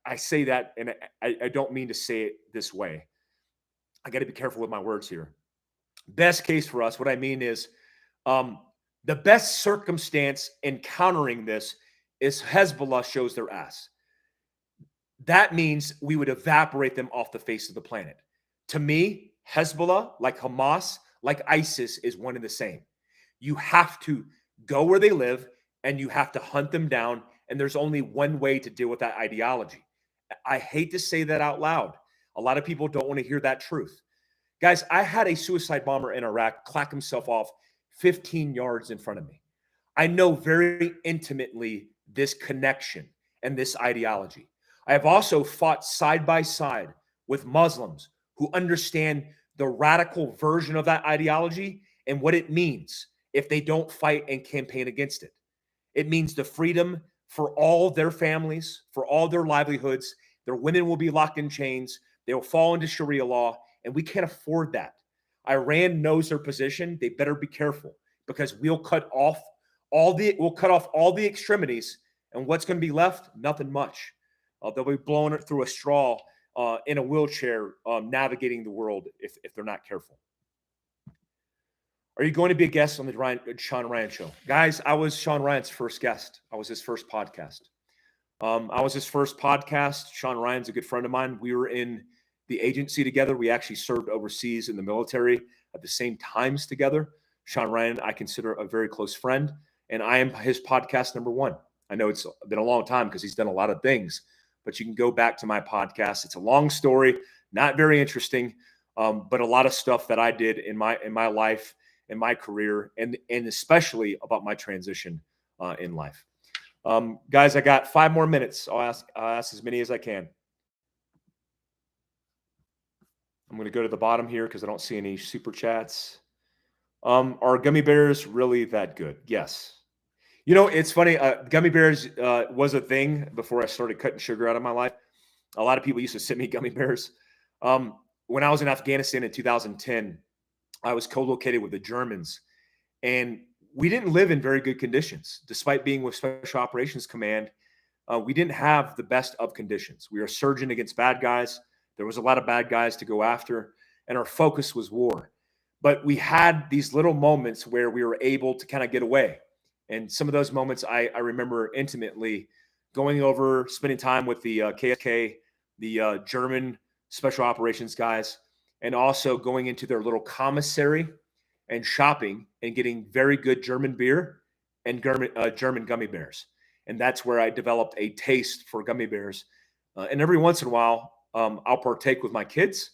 I say that, and I don't mean to say it this way. I got to be careful with my words here. Best case for us, what I mean is the best circumstance in countering this is Hezbollah shows their ass. That means we would evaporate them off the face of the planet. To me, Hezbollah, like Hamas, like ISIS, is one and the same. You have to go where they live and you have to hunt them down. And there's only one way to deal with that ideology. I hate to say that out loud. A lot of people don't want to hear that truth. Guys, I had a suicide bomber in Iraq clack himself off 15 yards in front of me. I know very intimately this connection and this ideology. I have also fought side by side with Muslims who understand the radical version of that ideology and what it means if they don't fight and campaign against it. It means the freedom for all their families, for all their livelihoods. Their women will be locked in chains. They will fall into Sharia law, and we can't afford that. Iran knows their position. They better be careful because we'll cut off all the extremities, and what's going to be left? Nothing much. They'll be blowing it through a straw in a wheelchair, navigating the world if they're not careful. Are you going to be a guest on the Sean Ryan show? Guys, I was Sean Ryan's first guest. I was his first podcast. Sean Ryan's a good friend of mine. We were in the agency together. We actually served overseas in the military at the same times together. Sean Ryan, I consider a very close friend, and I am his podcast number one. I know it's been a long time because he's done a lot of things, but you can go back to my podcast. It's a long story, not very interesting, but a lot of stuff that I did in my life, in my career, and especially about my transition in life. Guys, I got 5 more minutes. I'll ask as many as I can. I'm going to go to the bottom here because I don't see any super chats. Are gummy bears really that good? Yes. You know, it's funny. Gummy bears was a thing before I started cutting sugar out of my life. A lot of people used to send me gummy bears. When I was in Afghanistan in 2010, I was co-located with the Germans, and we didn't live in very good conditions. Despite being with Special Operations Command, we didn't have the best of conditions. We were surging against bad guys. There was a lot of bad guys to go after, and our focus was war. But we had these little moments where we were able to kind of get away. And some of those moments I remember intimately, going over, spending time with the KSK, the German special operations guys, and also going into their little commissary and shopping and getting very good German beer and German gummy bears. And that's where I developed a taste for gummy bears. And every once in a while, I'll partake with my kids,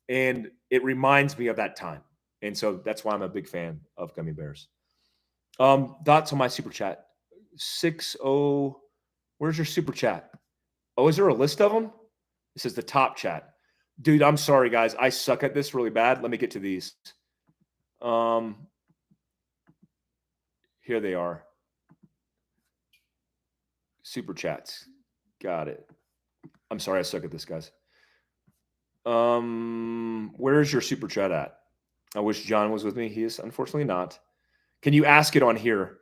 and it reminds me of that time. And so that's why I'm a big fan of gummy bears. Thoughts on my super chat? 60. Where's your super chat? Oh, is there a list of them? This is the top chat. Dude, I'm sorry, guys. I suck at this really bad. Let me get to these. Here they are. Super chats. Got it. I'm sorry, I suck at this, guys. Where's your super chat at? I wish John was with me. He is unfortunately not. Can you ask it on here?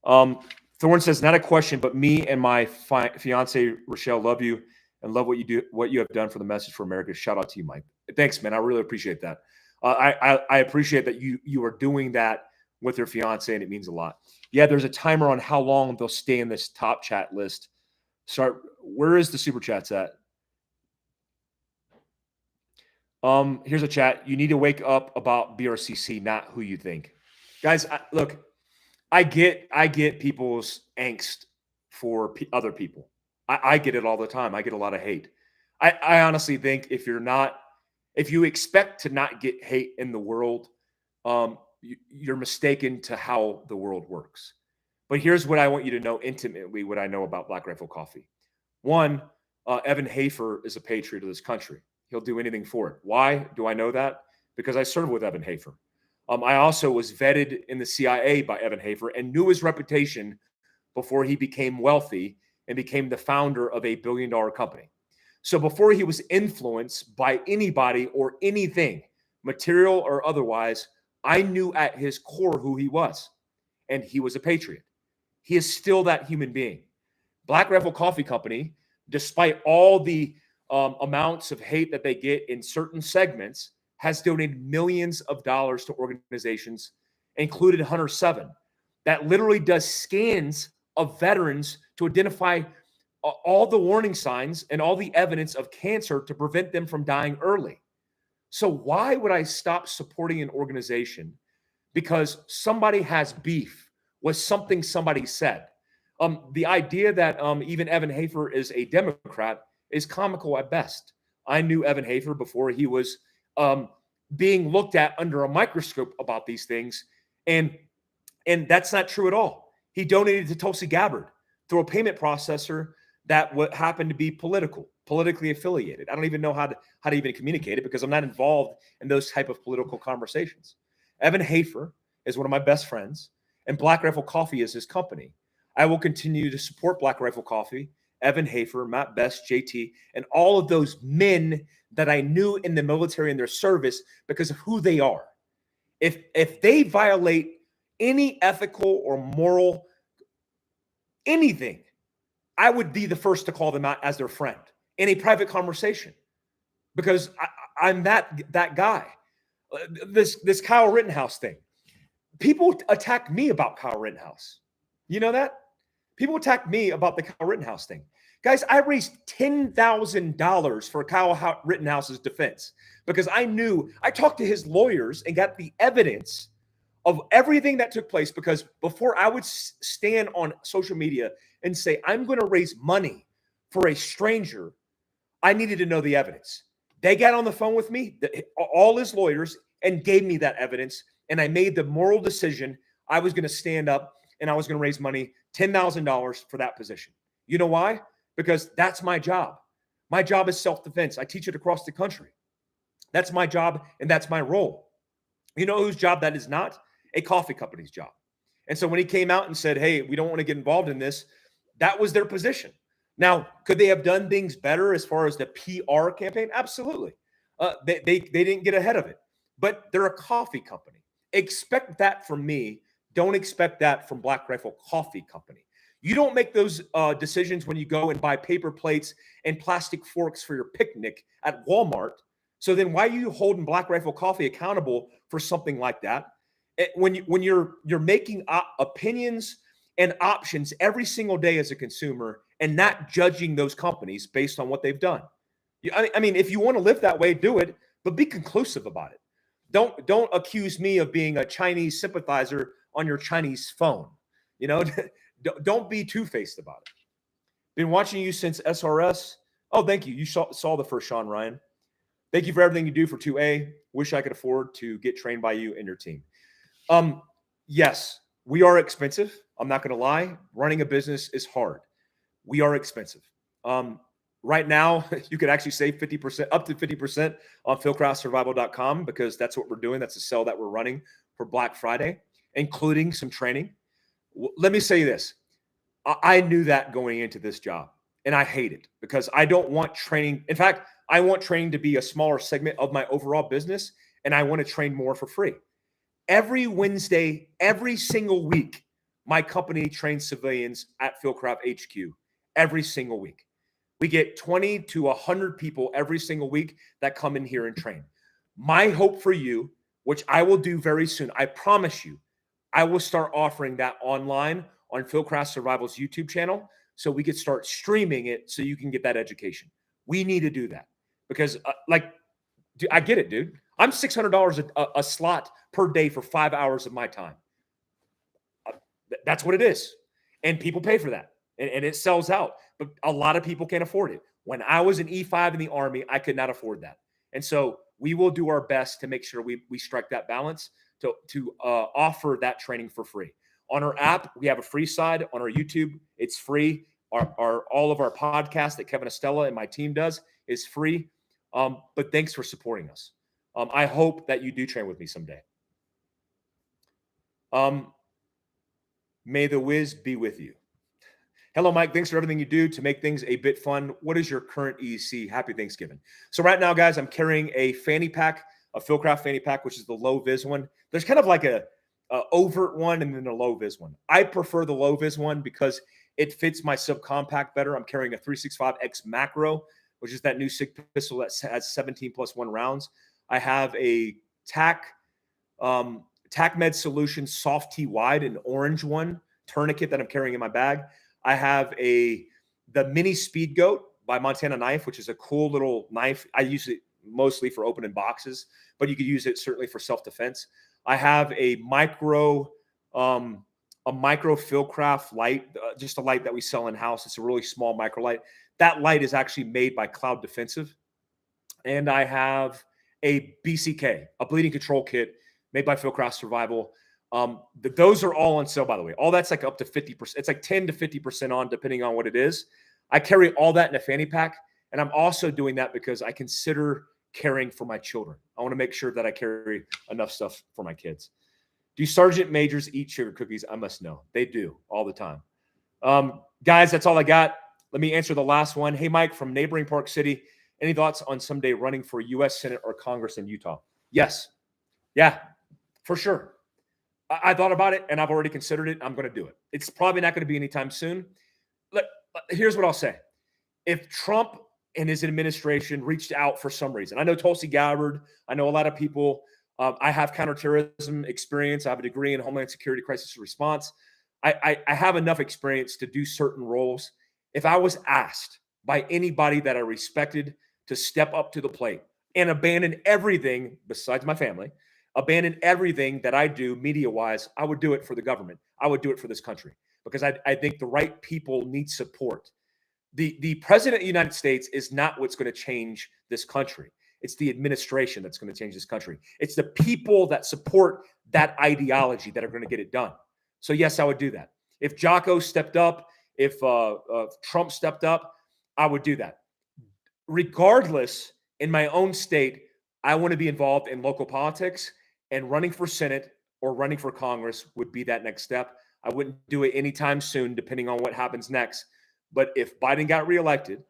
Thorne says, not a question, but me and my fiance Rochelle love you and love what you do, what you have done for the Message for America. Shout out to you, Mike. Thanks, man. I really appreciate that. I appreciate that you are doing that with your fiance, and it means a lot. Yeah, there's a timer on how long they'll stay in this top chat list. Where is the super chats at? Here's a chat. You need to wake up about BRCC, not who you think. Guys, look, I get people's angst for other people. I get it all the time. I get a lot of hate. I honestly think if you expect to not get hate in the world, you're mistaken to how the world works. But here's what I want you to know intimately, what I know about Black Rifle Coffee. One, Evan Hafer is a patriot of this country. He'll do anything for it. Why do I know that? Because I served with Evan Hafer. I also was vetted in the CIA by Evan Hafer and knew his reputation before he became wealthy and became the founder of a billion-dollar company. So before he was influenced by anybody or anything, material or otherwise, I knew at his core who he was, and he was a patriot. He is still that human being. Black Rifle Coffee Company, despite all the amounts of hate that they get in certain segments, has donated millions of dollars to organizations, included Hunter 7, that literally does scans of veterans to identify all the warning signs and all the evidence of cancer to prevent them from dying early. So why would I stop supporting an organization because somebody has beef with something somebody said? The idea that even Evan Hafer is a Democrat is comical at best. I knew Evan Hafer before he was being looked at under a microscope about these things, and that's not true at all. He donated to Tulsi Gabbard through a payment processor that happened to be politically affiliated. I don't even know how to even communicate it because I'm not involved in those type of political conversations. Evan Hafer is one of my best friends, and Black Rifle Coffee is his company. I will continue to support Black Rifle Coffee, Evan Hafer, Matt Best, JT, and all of those men that I knew in the military and their service because of who they are. If they violate any ethical or moral anything, I would be the first to call them out as their friend in a private conversation because I'm that guy. This Kyle Rittenhouse thing. People attack me about Kyle Rittenhouse. You know that? People attack me about the Kyle Rittenhouse thing. Guys, I raised $10,000 for Kyle Rittenhouse's defense because I talked to his lawyers and got the evidence of everything that took place, because before I would stand on social media and say, I'm going to raise money for a stranger, I needed to know the evidence. They got on the phone with me, all his lawyers, and gave me that evidence. And I made the moral decision. I was going to stand up and I was going to raise money, $10,000 for that position. You know why? Because that's my job. My job is self-defense. I teach it across the country. That's my job and that's my role. You know whose job that is not? A coffee company's job. And so when he came out and said, hey, we don't want to get involved in this, that was their position. Now, could they have done things better as far as the PR campaign? Absolutely. They didn't get ahead of it. But they're a coffee company. Expect that from me. Don't expect that from Black Rifle Coffee Company. You don't make those decisions when you go and buy paper plates and plastic forks for your picnic at Walmart. So then why are you holding Black Rifle Coffee accountable for something like that? When you're making opinions and options every single day as a consumer and not judging those companies based on what they've done. I mean, if you want to live that way, do it, but be conclusive about it. Don't accuse me of being a Chinese sympathizer on your Chinese phone. You know, don't be two-faced about it. Been watching you since SRS. Oh, thank you. You saw the first Sean Ryan. Thank you for everything you do for 2A. Wish I could afford to get trained by you and your team. Yes, we are expensive. I'm not going to lie. Running a business is hard. We are expensive. Right now, you could actually save 50%, up to 50% on fieldcraftsurvival.com because that's what we're doing. That's a sale that we're running for Black Friday, including some training. Let me say this. I knew that going into this job, and I hate it because I don't want training. In fact, I want training to be a smaller segment of my overall business, and I want to train more for free. Every Wednesday, every single week, my company trains civilians at Fieldcraft HQ every single week. We get 20 to 100 people every single week that come in here and train. My hope for you, which I will do very soon, I promise you, I will start offering that online on Fieldcraft Survival's YouTube channel so we could start streaming it so you can get that education. We need to do that because, dude, I get it, dude. I'm $600 a slot per day for 5 hours of my time. That's what it is. And people pay for that. And it sells out. But a lot of people can't afford it. When I was an E5 in the Army, I could not afford that. And so we will do our best to make sure we strike that balance to offer that training for free. On our app, we have a free side. On our YouTube, it's free. All of our podcasts that Kevin Estella and my team does is free. But thanks for supporting us. I hope that you do train with me someday. May the whiz be with you. Hello, Mike. Thanks for everything you do to make things a bit fun. What is your current EC? Happy Thanksgiving. So right now, guys, I'm carrying a fanny pack, a Fieldcraft fanny pack, which is the low vis one. There's kind of like a overt one and then a low vis one. I prefer the low vis one because it fits my subcompact better. I'm carrying a 365X macro, which is that new SIG pistol that has 17 plus 1 rounds. I have a TacMed Solution Soft T Wide, an orange one, tourniquet that I'm carrying in my bag. I have the Mini Speed Goat by Montana Knife, which is a cool little knife. I use it mostly for opening boxes, but you could use it certainly for self-defense. I have a micro Fieldcraft light, just a light that we sell in-house. It's a really small micro light. That light is actually made by Cloud Defensive. And I have a BCK, a bleeding control kit made by Fieldcraft Survival. Those are all on sale, by the way. All that's like up to 50%. It's like 10 to 50% on, depending on what it is. I carry all that in a fanny pack. And I'm also doing that because I consider caring for my children. I want to make sure that I carry enough stuff for my kids. Do sergeant majors eat sugar cookies? I must know. They do all the time. Guys, that's all I got. Let me answer the last one. Hey, Mike from neighboring Park City. Any thoughts on someday running for U.S. Senate or Congress in Utah? Yes. Yeah, for sure. I thought about it, and I've already considered it. I'm going to do it. It's probably not going to be anytime soon. Here's what I'll say. If Trump and his administration reached out for some reason, I know Tulsi Gabbard, I know a lot of people. I have counterterrorism experience. I have a degree in Homeland Security crisis response. I have enough experience to do certain roles. If I was asked by anybody that I respected to step up to the plate and abandon everything besides my family, abandon everything that I do media-wise, I would do it for the government. I would do it for this country because I think the right people need support. The president of the United States is not what's going to change this country. It's the administration that's going to change this country. It's the people that support that ideology that are going to get it done. So yes, I would do that. If Jocko stepped up, if Trump stepped up, I would do that. Regardless, in my own state, I want to be involved in local politics, and running for Senate or running for Congress would be that next step. I wouldn't do it anytime soon, depending on what happens next. But if Biden got reelected,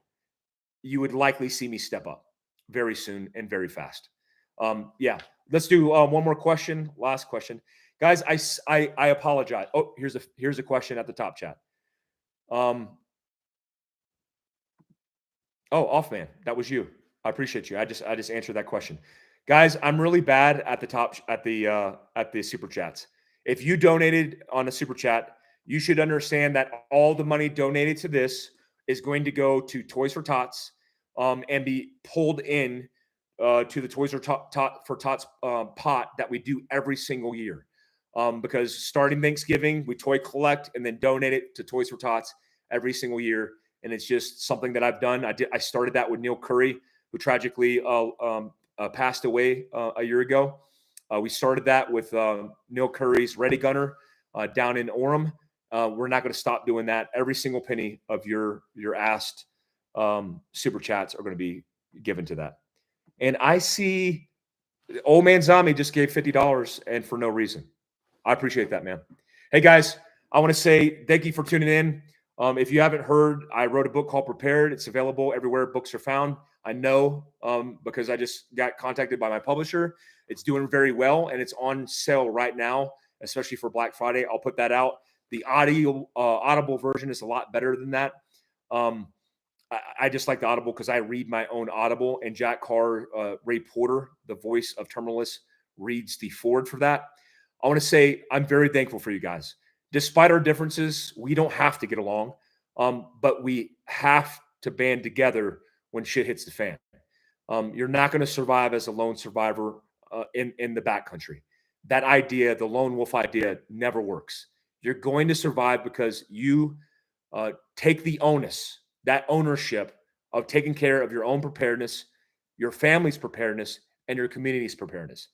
you would likely see me step up very soon and very fast. Yeah, let's do one more question. Last question, guys. I apologize. Oh, here's a question at the top chat. Oh, Offman, that was you. I appreciate you. I just answered that question. Guys, I'm really bad at the super chats. If you donated on a super chat, you should understand that all the money donated to this is going to go to Toys for Tots, and be pulled in to the Toys for Tots pot that we do every single year. Because starting Thanksgiving, we toy collect and then donate it to Toys for Tots every single year. And it's just something that I've done. I started that with Neil Curry, who tragically passed away a year ago. We started that with Neil Curry's Ready Gunner down in Orem. We're not going to stop doing that. Every single penny of your asked super chats are going to be given to that. And I see Old Man Zombie just gave $50 and for no reason. I appreciate that, man. Hey, guys, I want to say thank you for tuning in. If you haven't heard, I wrote a book called Prepared. It's available everywhere books are found. I know because I just got contacted by my publisher. It's doing very well, and it's on sale right now, especially for Black Friday. I'll put that out. The Audible version is a lot better than that. I just like the Audible because I read my own Audible, and Jack Carr, Ray Porter, the voice of Terminalist, reads the forward for that. I want to say I'm very thankful for you guys. Despite our differences, we don't have to get along, but we have to band together when shit hits the fan. You're not going to survive as a lone survivor in the backcountry. That idea, the lone wolf idea, never works. You're going to survive because you take the onus, that ownership of taking care of your own preparedness, your family's preparedness, and your community's preparedness.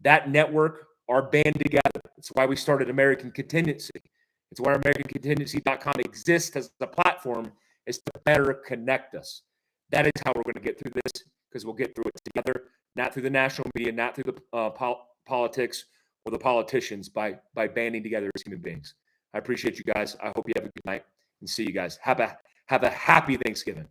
That network are band together. It's why we started American Contingency. It's why AmericanContingency.com exists as a platform, is to better connect us. That is how we're going to get through this, because we'll get through it together, not through the national media, not through the politics or the politicians, by banding together as human beings. I appreciate you guys. I hope you have a good night, and see you guys. Have a happy Thanksgiving.